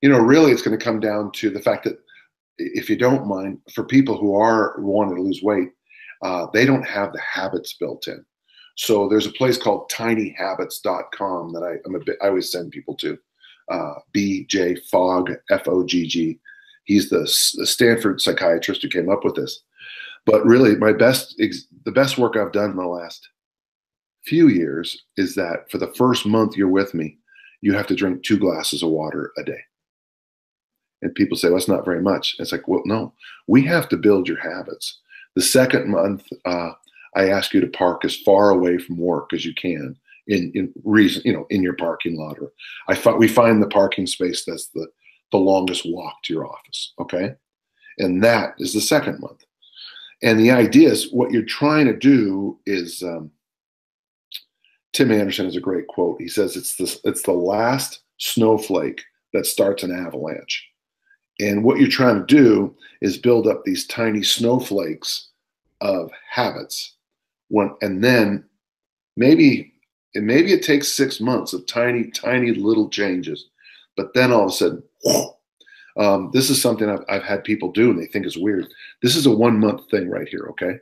Really it's going to come down to the fact that, if you don't mind, for people who are wanting to lose weight, they don't have the habits built in. So there's a place called tinyhabits.com that I always send people to. BJ Fogg, Fogg. He's the Stanford psychiatrist who came up with this. But really, the best work I've done in the last few years is that for the first month you're with me, you have to drink 2 glasses of water a day. And people say, well, that's not very much. It's like, well, no, we have to build your habits. The second month, I ask you to park as far away from work as you can in reason, in your parking lot, or we find the parking space that's the longest walk to your office. Okay. And that is the second month. And the idea is, what you're trying to do is, Tim Anderson has a great quote. He says, it's the last snowflake that starts an avalanche. And what you're trying to do is build up these tiny snowflakes of habits. And then maybe it takes 6 months of tiny, tiny little changes. But then all of a sudden, this is something I've had people do and they think is weird. This is a 1 month thing right here, okay?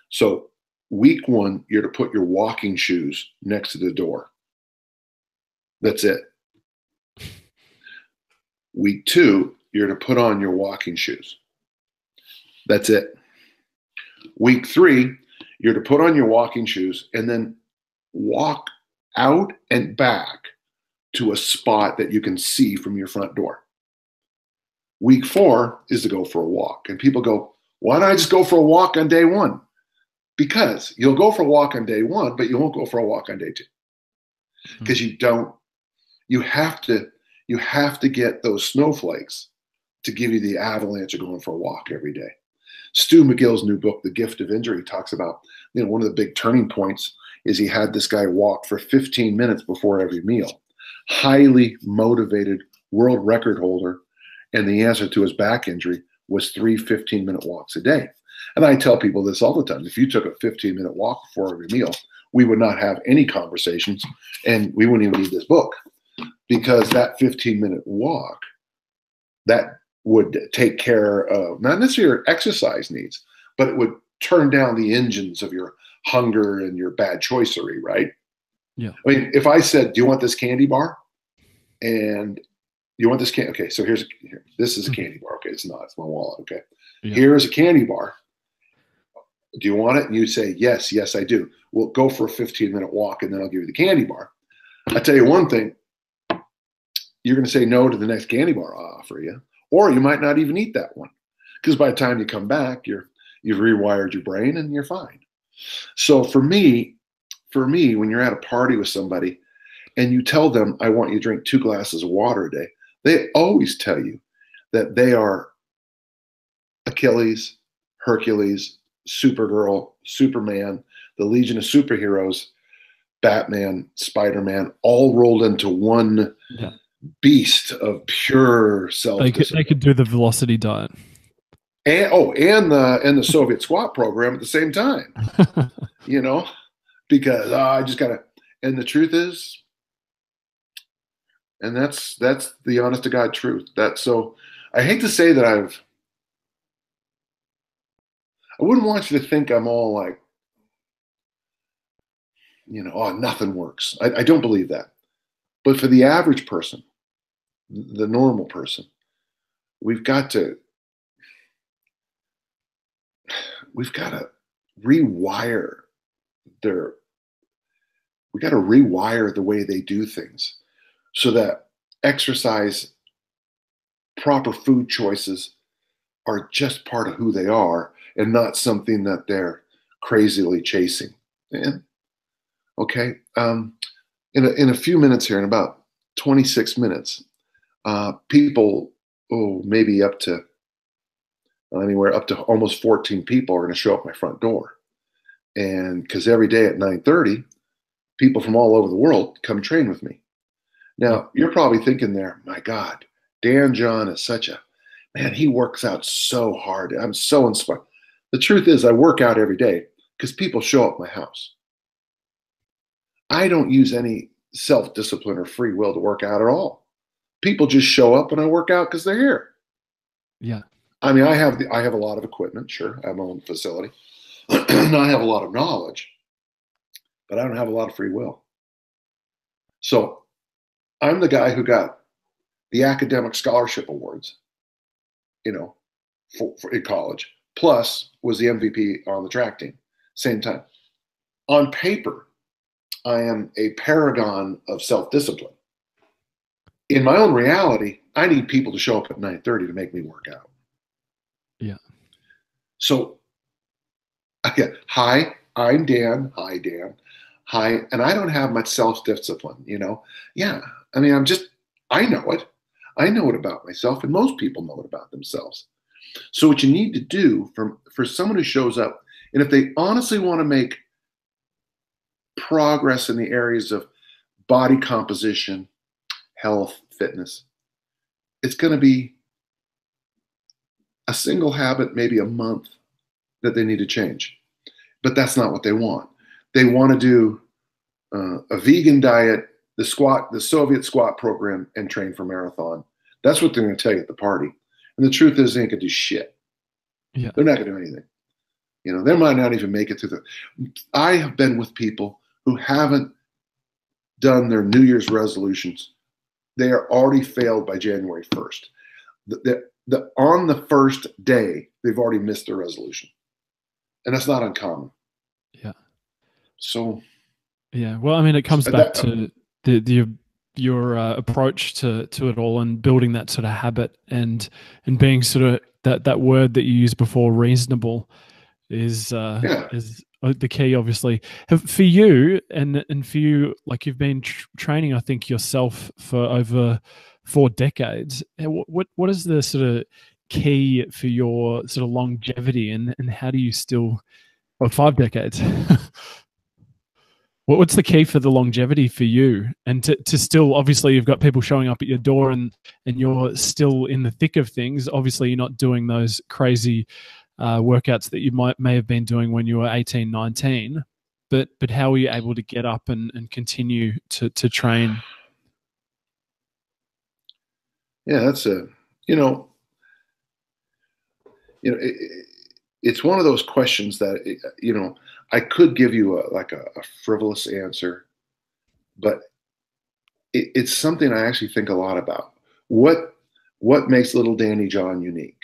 So week 1, you're to put your walking shoes next to the door. That's it. Week 2, you're to put on your walking shoes. That's it. Week 3, you're to put on your walking shoes and then walk out and back to a spot that you can see from your front door. Week 4 is to go for a walk. And people go, why don't I just go for a walk on day 1? Because you'll go for a walk on day 1, but you won't go for a walk on day 2. Because you have to get those snowflakes to give you the avalanche of going for a walk every day. Stu McGill's new book, The Gift of Injury, talks about, one of the big turning points is he had this guy walk for 15 minutes before every meal. Highly motivated world record holder. And the answer to his back injury was 3 15-minute walks a day. And I tell people this all the time. If you took a 15-minute walk before every meal, we would not have any conversations and we wouldn't even need this book, because that 15-minute walk, that would take care of not necessarily your exercise needs, but it would turn down the engines of your hunger and your bad choicery, right? Yeah. I mean, if I said, do you want this candy bar? And you want this candy? Okay, so this is a candy bar. Okay, it's not. It's my wallet. Okay. Yeah. Here's a candy bar. Do you want it? And you say, yes, I do. We'll go for a 15-minute walk and then I'll give you the candy bar. I tell you one thing, you're going to say no to the next candy bar I'll offer you. Or you might not even eat that one, because by the time you come back, you've rewired your brain and you're fine. So for me, when you're at a party with somebody and you tell them, I want you to drink 2 glasses of water a day, they always tell you that they are Achilles, Hercules, Supergirl, Superman, the Legion of Superheroes, Batman, Spider-Man, all rolled into one beast of pure self-discipline. They could do the velocity diet. And the Soviet squat program at the same time. Because I just gotta. And the truth is, And that's the honest to God truth. So I hate to say that I wouldn't want you to think I'm all like, oh, nothing works. I don't believe that. But for the average person, the normal person, we've got to rewire their we got to rewire the way they do things so that exercise, proper food choices are just part of who they are and not something that they're crazily chasing. And okay, in a few minutes here, in about 26 minutes, people, maybe up to anywhere up to almost 14 people are going to show up my front door. And because every day at 9:30, people from all over the world come train with me. Now, you're probably thinking there, my God, Dan John is such a man. He works out so hard. I'm so inspired. The truth is, I work out every day because people show up at my house. I don't use any self-discipline or free will to work out at all. People just show up and I work out because they're here. Yeah. I mean, I have a lot of equipment. Sure, I have my own facility. And I have a lot of knowledge, but I don't have a lot of free will. So I'm the guy who got the academic scholarship awards, for in college, plus was the MVP on the track team, same time. On paper, I am a paragon of self-discipline. In my own reality, I need people to show up at 9:30 to make me work out. Yeah. So, again, hi, I'm Dan. Hi, Dan. Hi, and I don't have much self-discipline, Yeah, I mean, I know it. I know it about myself, and most people know it about themselves. So what you need to do for someone who shows up, and if they honestly want to make progress in the areas of body composition, health, fitness, it's going to be a single habit, maybe a month, that they need to change. But that's not what they want. They want to do a vegan diet, the Soviet squat program, and train for marathon. That's what they're going to tell you at the party. And the truth is, they ain't going to do shit. Yeah. They're not going to do anything. They might not even make it through I have been with people who haven't done their New Year's resolutions. They are already failed by January 1st. On the first day, they've already missed their resolution. And that's not uncommon. Yeah. So. Yeah. Well, I mean, it comes back to your approach to it all, and building that sort of habit, and being sort of that word that you used before, reasonable, is the key, obviously. For you and for you, like, you've been training, I think, yourself for over 4 decades. What is the sort of key for your sort of longevity, and how do you still, 5 decades? What's the key for the longevity for you, and to still, obviously, you've got people showing up at your door, and you're still in the thick of things. Obviously, you're not doing those crazy workouts that you may have been doing when you were 18, 19, but how are you able to get up and continue to train? Yeah, that's it's one of those questions that, I could give you a frivolous answer, but it's something I actually think a lot about. What makes little Danny John unique?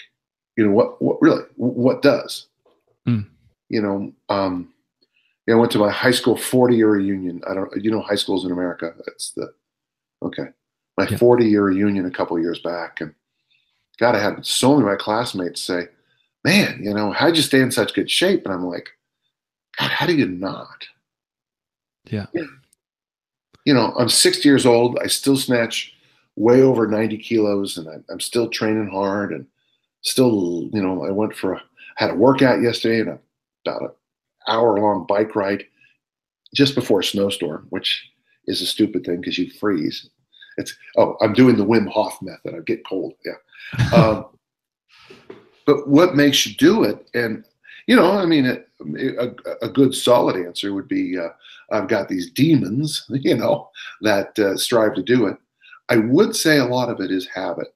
What does? Mm. I went to my high school 40-year reunion. I don't, high schools in America. My 40-year reunion a couple of years back, and God, I had so many of my classmates say, "Man, how'd you stay in such good shape?" And I'm like, God, how do you not? Yeah. I'm 60 years old. I still snatch way over 90 kilos, and I'm still training hard, and still, I had a workout yesterday and about an hour-long bike ride just before a snowstorm, which is a stupid thing because you freeze. I'm doing the Wim Hof method. I get cold. Yeah. But what makes you do it? And, a good solid answer would be, I've got these demons, that strive to do it. I would say a lot of it is habit.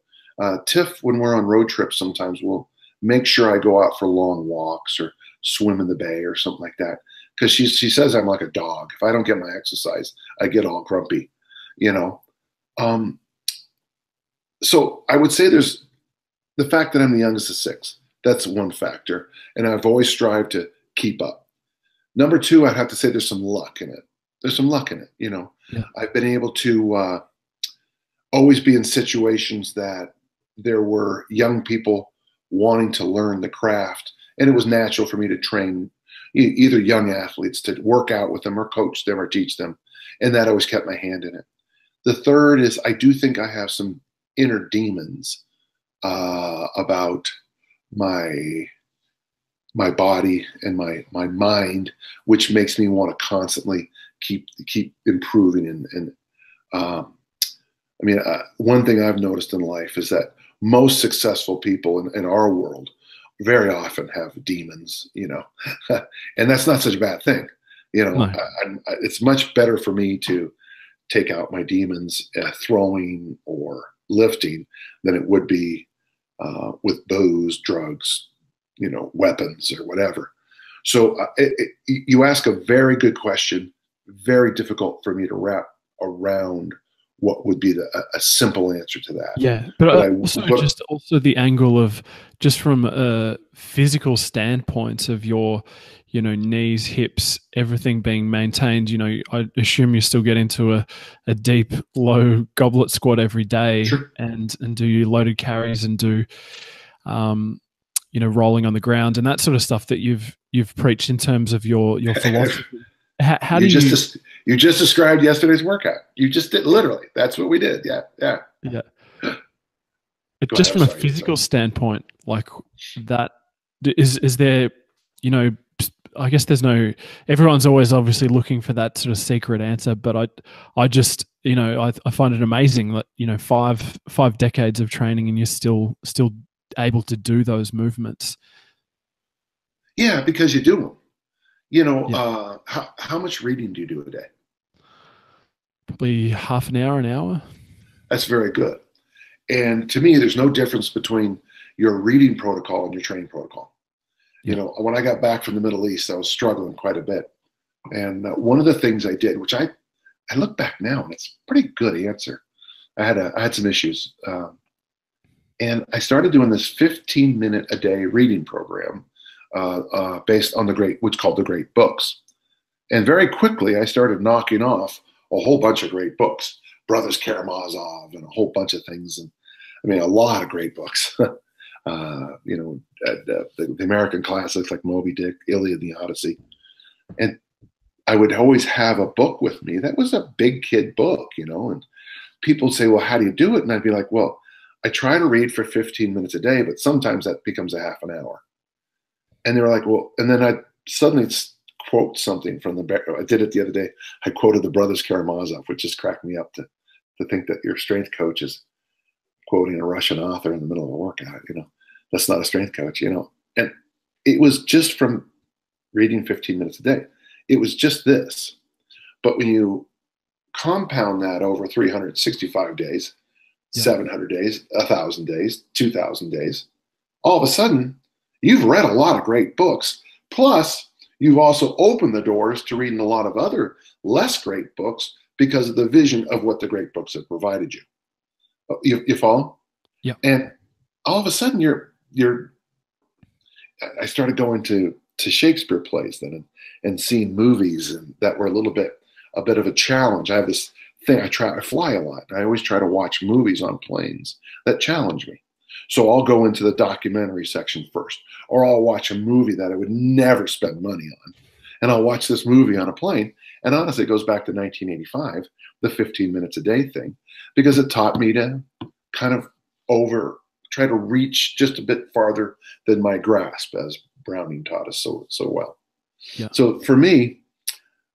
Tiff, when we're on road trips, sometimes will make sure I go out for long walks or swim in the bay or something like that. Because she says I'm like a dog. If I don't get my exercise, I get all grumpy, you know. So I would say there's the fact that I'm the youngest of six. That's one factor. And I've always strived to keep up. Number two, I'd have to say there's some luck in it. There's some luck in it, you know. Yeah. I've been able to always be in situations that there were young people wanting to learn the craft. And it was natural for me to train either young athletes, to work out with them or coach them or teach them. And that always kept my hand in it. The third is I do think I have some inner demons about my body and my mind, which makes me want to constantly keep improving. And one thing I've noticed in life is that most successful people in our world very often have demons, you know, and that's not such a bad thing. You know, No. It's much better for me to take out my demons throwing or lifting than it would be with booze, drugs, you know, weapons or whatever. So you ask a very good question, very difficult for me to wrap around what would be a simple answer to that. Yeah, but also the angle of just from a physical standpoint of your, you know, knees, hips, everything being maintained. You know, I assume you still get into a deep, low goblet squat every day. Sure. and do your loaded carries and do, you know, rolling on the ground and that sort of stuff that you've preached in terms of your philosophy. How do you just described yesterday's workout? You just did, literally. That's what we did. Yeah. Just from a physical standpoint, like that, is there, you know, I guess there's no. Everyone's always obviously looking for that sort of secret answer, but I just, you know, I find it amazing that, you know, five decades of training and you're still able to do those movements. Yeah, because you do them. You know, how much reading do you do a day? Probably half an hour. That's very good. And to me, there's no difference between your reading protocol and your training protocol. You know, when I got back from the Middle East, I was struggling quite a bit. And one of the things I did, which I look back now, and it's a pretty good answer. I had some issues. And I started doing this 15-minute a day reading program based on what's called the great books. And very quickly, I started knocking off a whole bunch of great books, Brothers Karamazov and a whole bunch of things. And I mean, a lot of great books. You know, the American classics like Moby Dick, Iliad, the Odyssey. And I would always have a book with me that was a big kid book, you know, and people would say, well, how do you do it? And I'd be like, well, I try to read for 15 minutes a day, but sometimes that becomes a half an hour. And they were like, well, and then I suddenly quote something from I did it the other day. I quoted the Brothers Karamazov, which just cracked me up to think that your strength coach is quoting a Russian author in the middle of a workout. You know, that's not a strength coach, you know. And it was just from reading 15 minutes a day. It was just this. But when you compound that over 365 days, 700 days, 1,000 days, 2,000 days, all of a sudden, you've read a lot of great books. Plus, you've also opened the doors to reading a lot of other less great books because of the vision of what the great books have provided you. You follow? Yeah. And all of a sudden, I started going to Shakespeare plays then and seeing movies and that were a bit of a challenge. I have this thing, I fly a lot. I always try to watch movies on planes that challenge me. So I'll go into the documentary section first, or I'll watch a movie that I would never spend money on. And I'll watch this movie on a plane. And honestly, it goes back to 1985, the 15 minutes a day thing, because it taught me to kind of try to reach just a bit farther than my grasp, as Browning taught us so well. Yeah. So for me,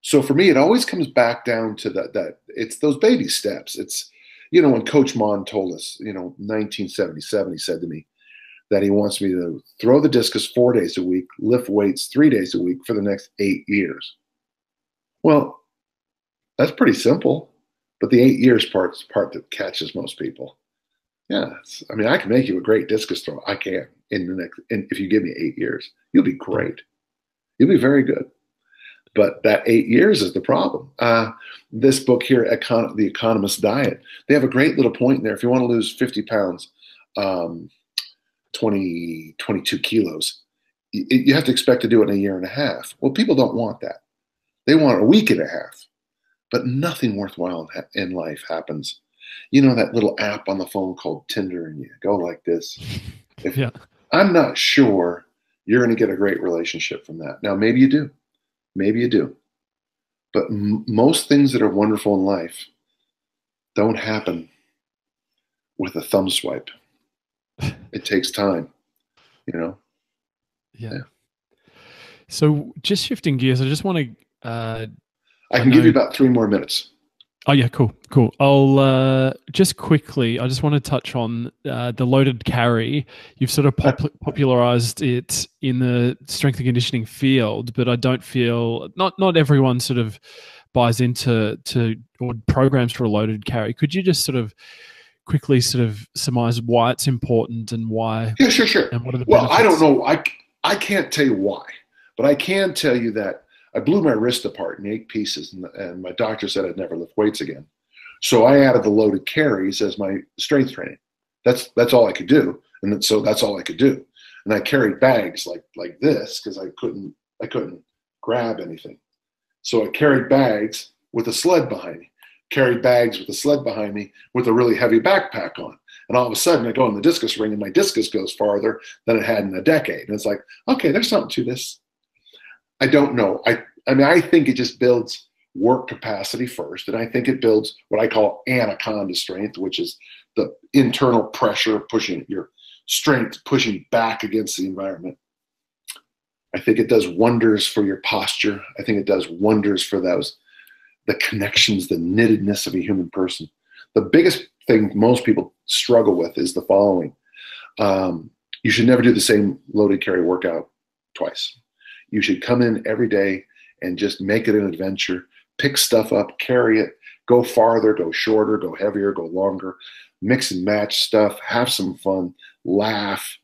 it always comes back down to that it's those baby steps. It's, you know, when Coach Mon told us, you know, 1977, he said to me that he wants me to throw the discus 4 days a week, lift weights 3 days a week for the next 8 years. Well, that's pretty simple. But the 8 years part's the part that catches most people. Yeah, I mean, I can make you a great discus thrower. I can if you give me 8 years, you'll be great. You'll be very good. But that 8 years is the problem. This book here, The Economist Diet, they have a great little point in there. If you want to lose 50 pounds, 22 kilos, you have to expect to do it in a year and a half. Well, people don't want that. They want a week and a half. But nothing worthwhile in life happens. You know that little app on the phone called Tinder, and you go like this. Yeah. I'm not sure you're going to get a great relationship from that. Now, maybe you do. Maybe you do. But most things that are wonderful in life don't happen with a thumb swipe. It takes time, you know? Yeah. So just shifting gears, I just want to... I can give you about 3 more minutes. Oh, yeah, cool. I'll just quickly, I just want to touch on the loaded carry. You've sort of popularized it in the strength and conditioning field, but I don't feel, not everyone sort of buys into or programs for a loaded carry. Could you just sort of quickly sort of surmise why it's important and why? Yeah, sure. And what are the benefits? I don't know. I can't tell you why, but I can tell you that I blew my wrist apart in 8 pieces, and my doctor said I'd never lift weights again. So I added the loaded carries as my strength training. That's all I could do, and so that's all I could do. And I carried bags like this because I couldn't grab anything. So I carried bags with a sled behind me. Carried bags with a sled behind me with a really heavy backpack on. And all of a sudden, I go in the discus ring, and my discus goes farther than it had in a decade. And it's like, okay, there's something to this. I don't know. I mean, I think it just builds work capacity first, and I think it builds what I call anaconda strength, which is the internal pressure pushing your strength, pushing back against the environment. I think it does wonders for your posture. I think it does wonders for the connections, the knittedness of a human person. The biggest thing most people struggle with is the following. You should never do the same loaded carry workout twice. You should come in every day and just make it an adventure. Pick stuff up, carry it, go farther, go shorter, go heavier, go longer, mix and match stuff, have some fun, laugh,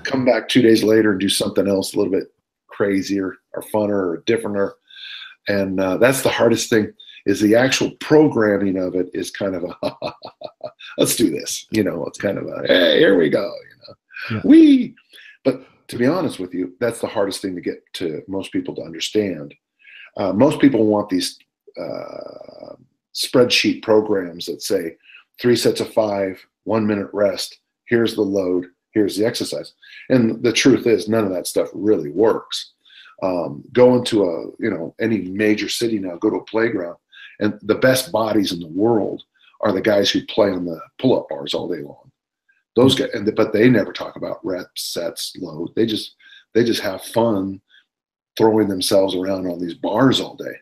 come back 2 days later and do something else a little bit crazier or funner or differenter. And that's the hardest thing, is the actual programming of it is kind of a, let's do this. You know, it's kind of a, hey, here we go. You know, yeah. But to be honest with you, that's the hardest thing to get to most people to understand. Most people want these spreadsheet programs that say 3 sets of 5, 1 minute rest. Here's the load. Here's the exercise. And the truth is, none of that stuff really works. Go into any major city now, go to a playground, and the best bodies in the world are the guys who play on the pull-up bars all day long. Those guys, but they never talk about reps, sets, load. They just have fun throwing themselves around on these bars all day.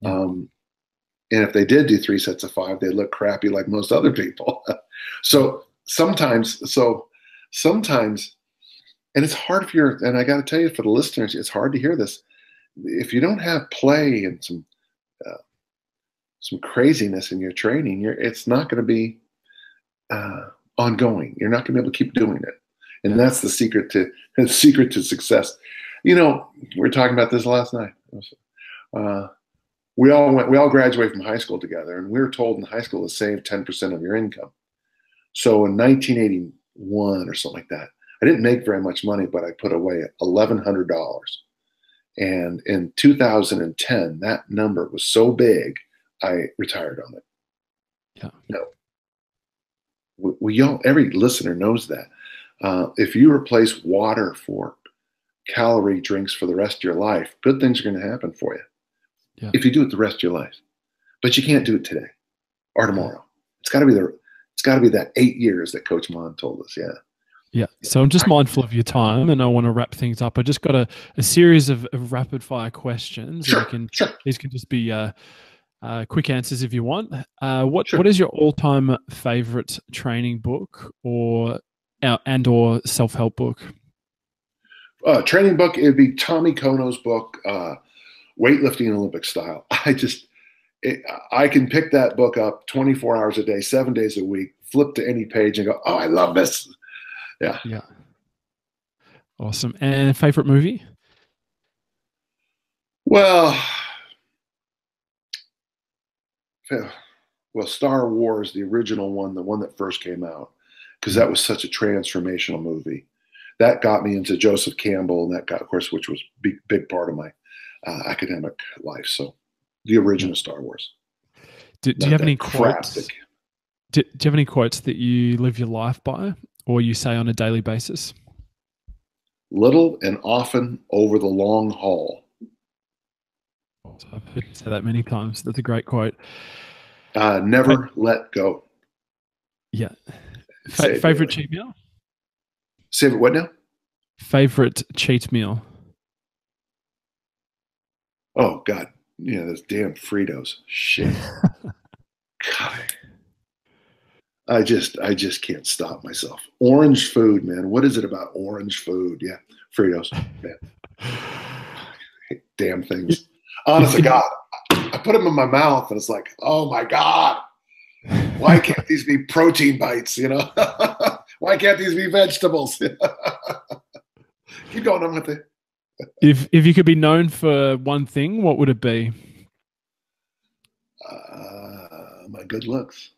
And if they did do 3 sets of 5, they'd look crappy like most other people. So sometimes, and it's hard and I got to tell you, for the listeners, it's hard to hear this. If you don't have play and some craziness in your training, it's not going to be ongoing. You're not going to be able to keep doing it. And that's the secret to success. You know, we were talking about this last night. We all graduated from high school together, and we were told in high school to save 10% of your income. So in 1981 or something like that, I didn't make very much money, but I put away $1,100. And in 2010, that number was so big, I retired on it. Yeah. No. Every listener knows that. If you replace water for calorie drinks for the rest of your life, good things are going to happen for you. Yeah. If you do it the rest of your life. But you can't do it today or tomorrow. It's got to be that 8 years that Coach Mon told us. Yeah. Yeah. So I'm just mindful of your time, and I want to wrap things up. I just got a series of rapid fire questions. Sure. These can just be quick answers if you want. What is your all-time favorite training book or self-help book? Training book, it would be Tommy Kono's book, Weightlifting Olympic Style. I can pick that book up 24 hours a day, 7 days a week, flip to any page and go, oh, I love this. Yeah. Yeah. Awesome. And favorite movie? Well, Star Wars, the original one, the one that first came out, because that was such a transformational movie. That got me into Joseph Campbell, and that got, of course, which was a big part of my academic life. So the original Star Wars. Do you have any quotes? Do you have any quotes that you live your life by, or you say on a daily basis? Little and often over the long haul. I've heard you say that many times. That's a great quote. Never let go. Yeah. Favorite cheat meal? Say what now? Favorite cheat meal? Oh God, those damn Fritos. Shit. God. I just can't stop myself. Orange food, man. What is it about orange food? Yeah, Fritos, man. Damn things. Honest to God, I put them in my mouth and it's like, oh my God, why can't these be protein bites? Why can't these be vegetables? Keep going on with it. If you could be known for one thing, what would it be? My good looks.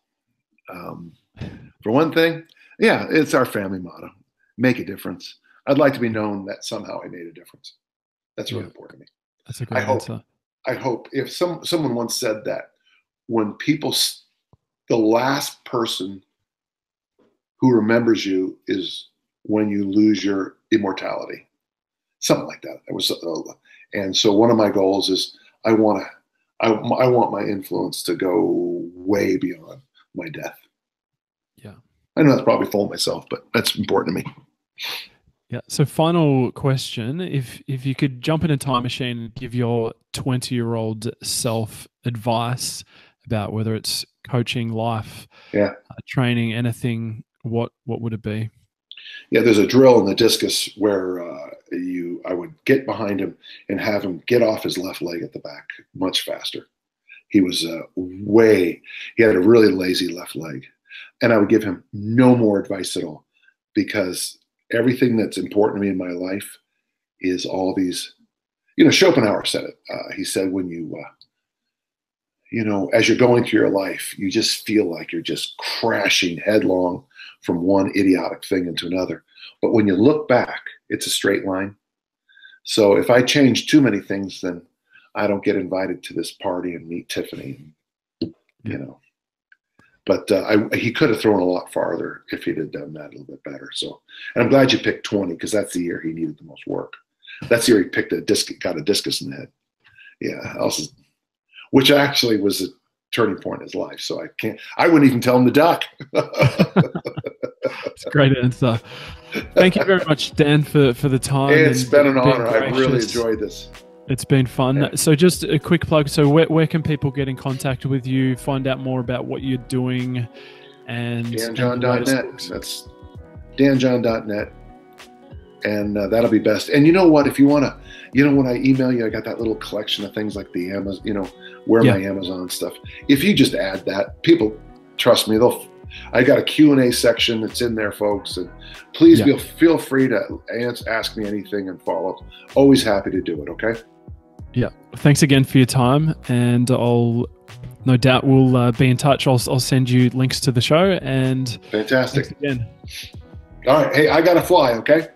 For one thing, yeah, it's our family motto: make a difference. I'd like to be known that somehow I made a difference. That's really important to me. That's a great answer. I hope if someone once said that when the last person who remembers you is when you lose your immortality, something like that. And so one of my goals is I want my influence to go way beyond my death. Yeah. I know that's probably full of myself, but that's important to me. Yeah. So final question, if you could jump in a time machine and give your 20-year-old self advice about whether it's coaching, life, training, anything, what would it be? Yeah, there's a drill in the discus where I would get behind him and have him get off his left leg at the back much faster. He was he had a really lazy left leg. And I would give him no more advice at all, because everything that's important to me in my life is all these, Schopenhauer said it. He said, when as you're going through your life, you just feel like you're just crashing headlong from one idiotic thing into another. But when you look back, it's a straight line. So if I change too many things, then I don't get invited to this party and meet Tiffany, But he could have thrown a lot farther if he'd have done that a little bit better. So, and I'm glad you picked 20, because that's the year he needed the most work. That's the year he got a discus in the head. Yeah, which actually was a turning point in his life. So I wouldn't even tell him to duck. It's a great answer. Thank you very much, Dan, for the time. It's been an honor. I really enjoyed this. It's been fun. Yeah. So just a quick plug. So where can people get in contact with you, find out more about what you're doing? And danjohn.net. That's danjohn.net. And that'll be best. And you know what? If you want to, when I email you, I got that little collection of things like the Amazon, my Amazon stuff. If you just add that, people, trust me, I got a Q&A section that's in there, folks. And please feel free to ask me anything and follow up. Always happy to do it. Okay. Yeah. Thanks again for your time. And no doubt we'll be in touch. I'll send you links to the show. And fantastic. Thanks again. All right. Hey, I got to fly. Okay.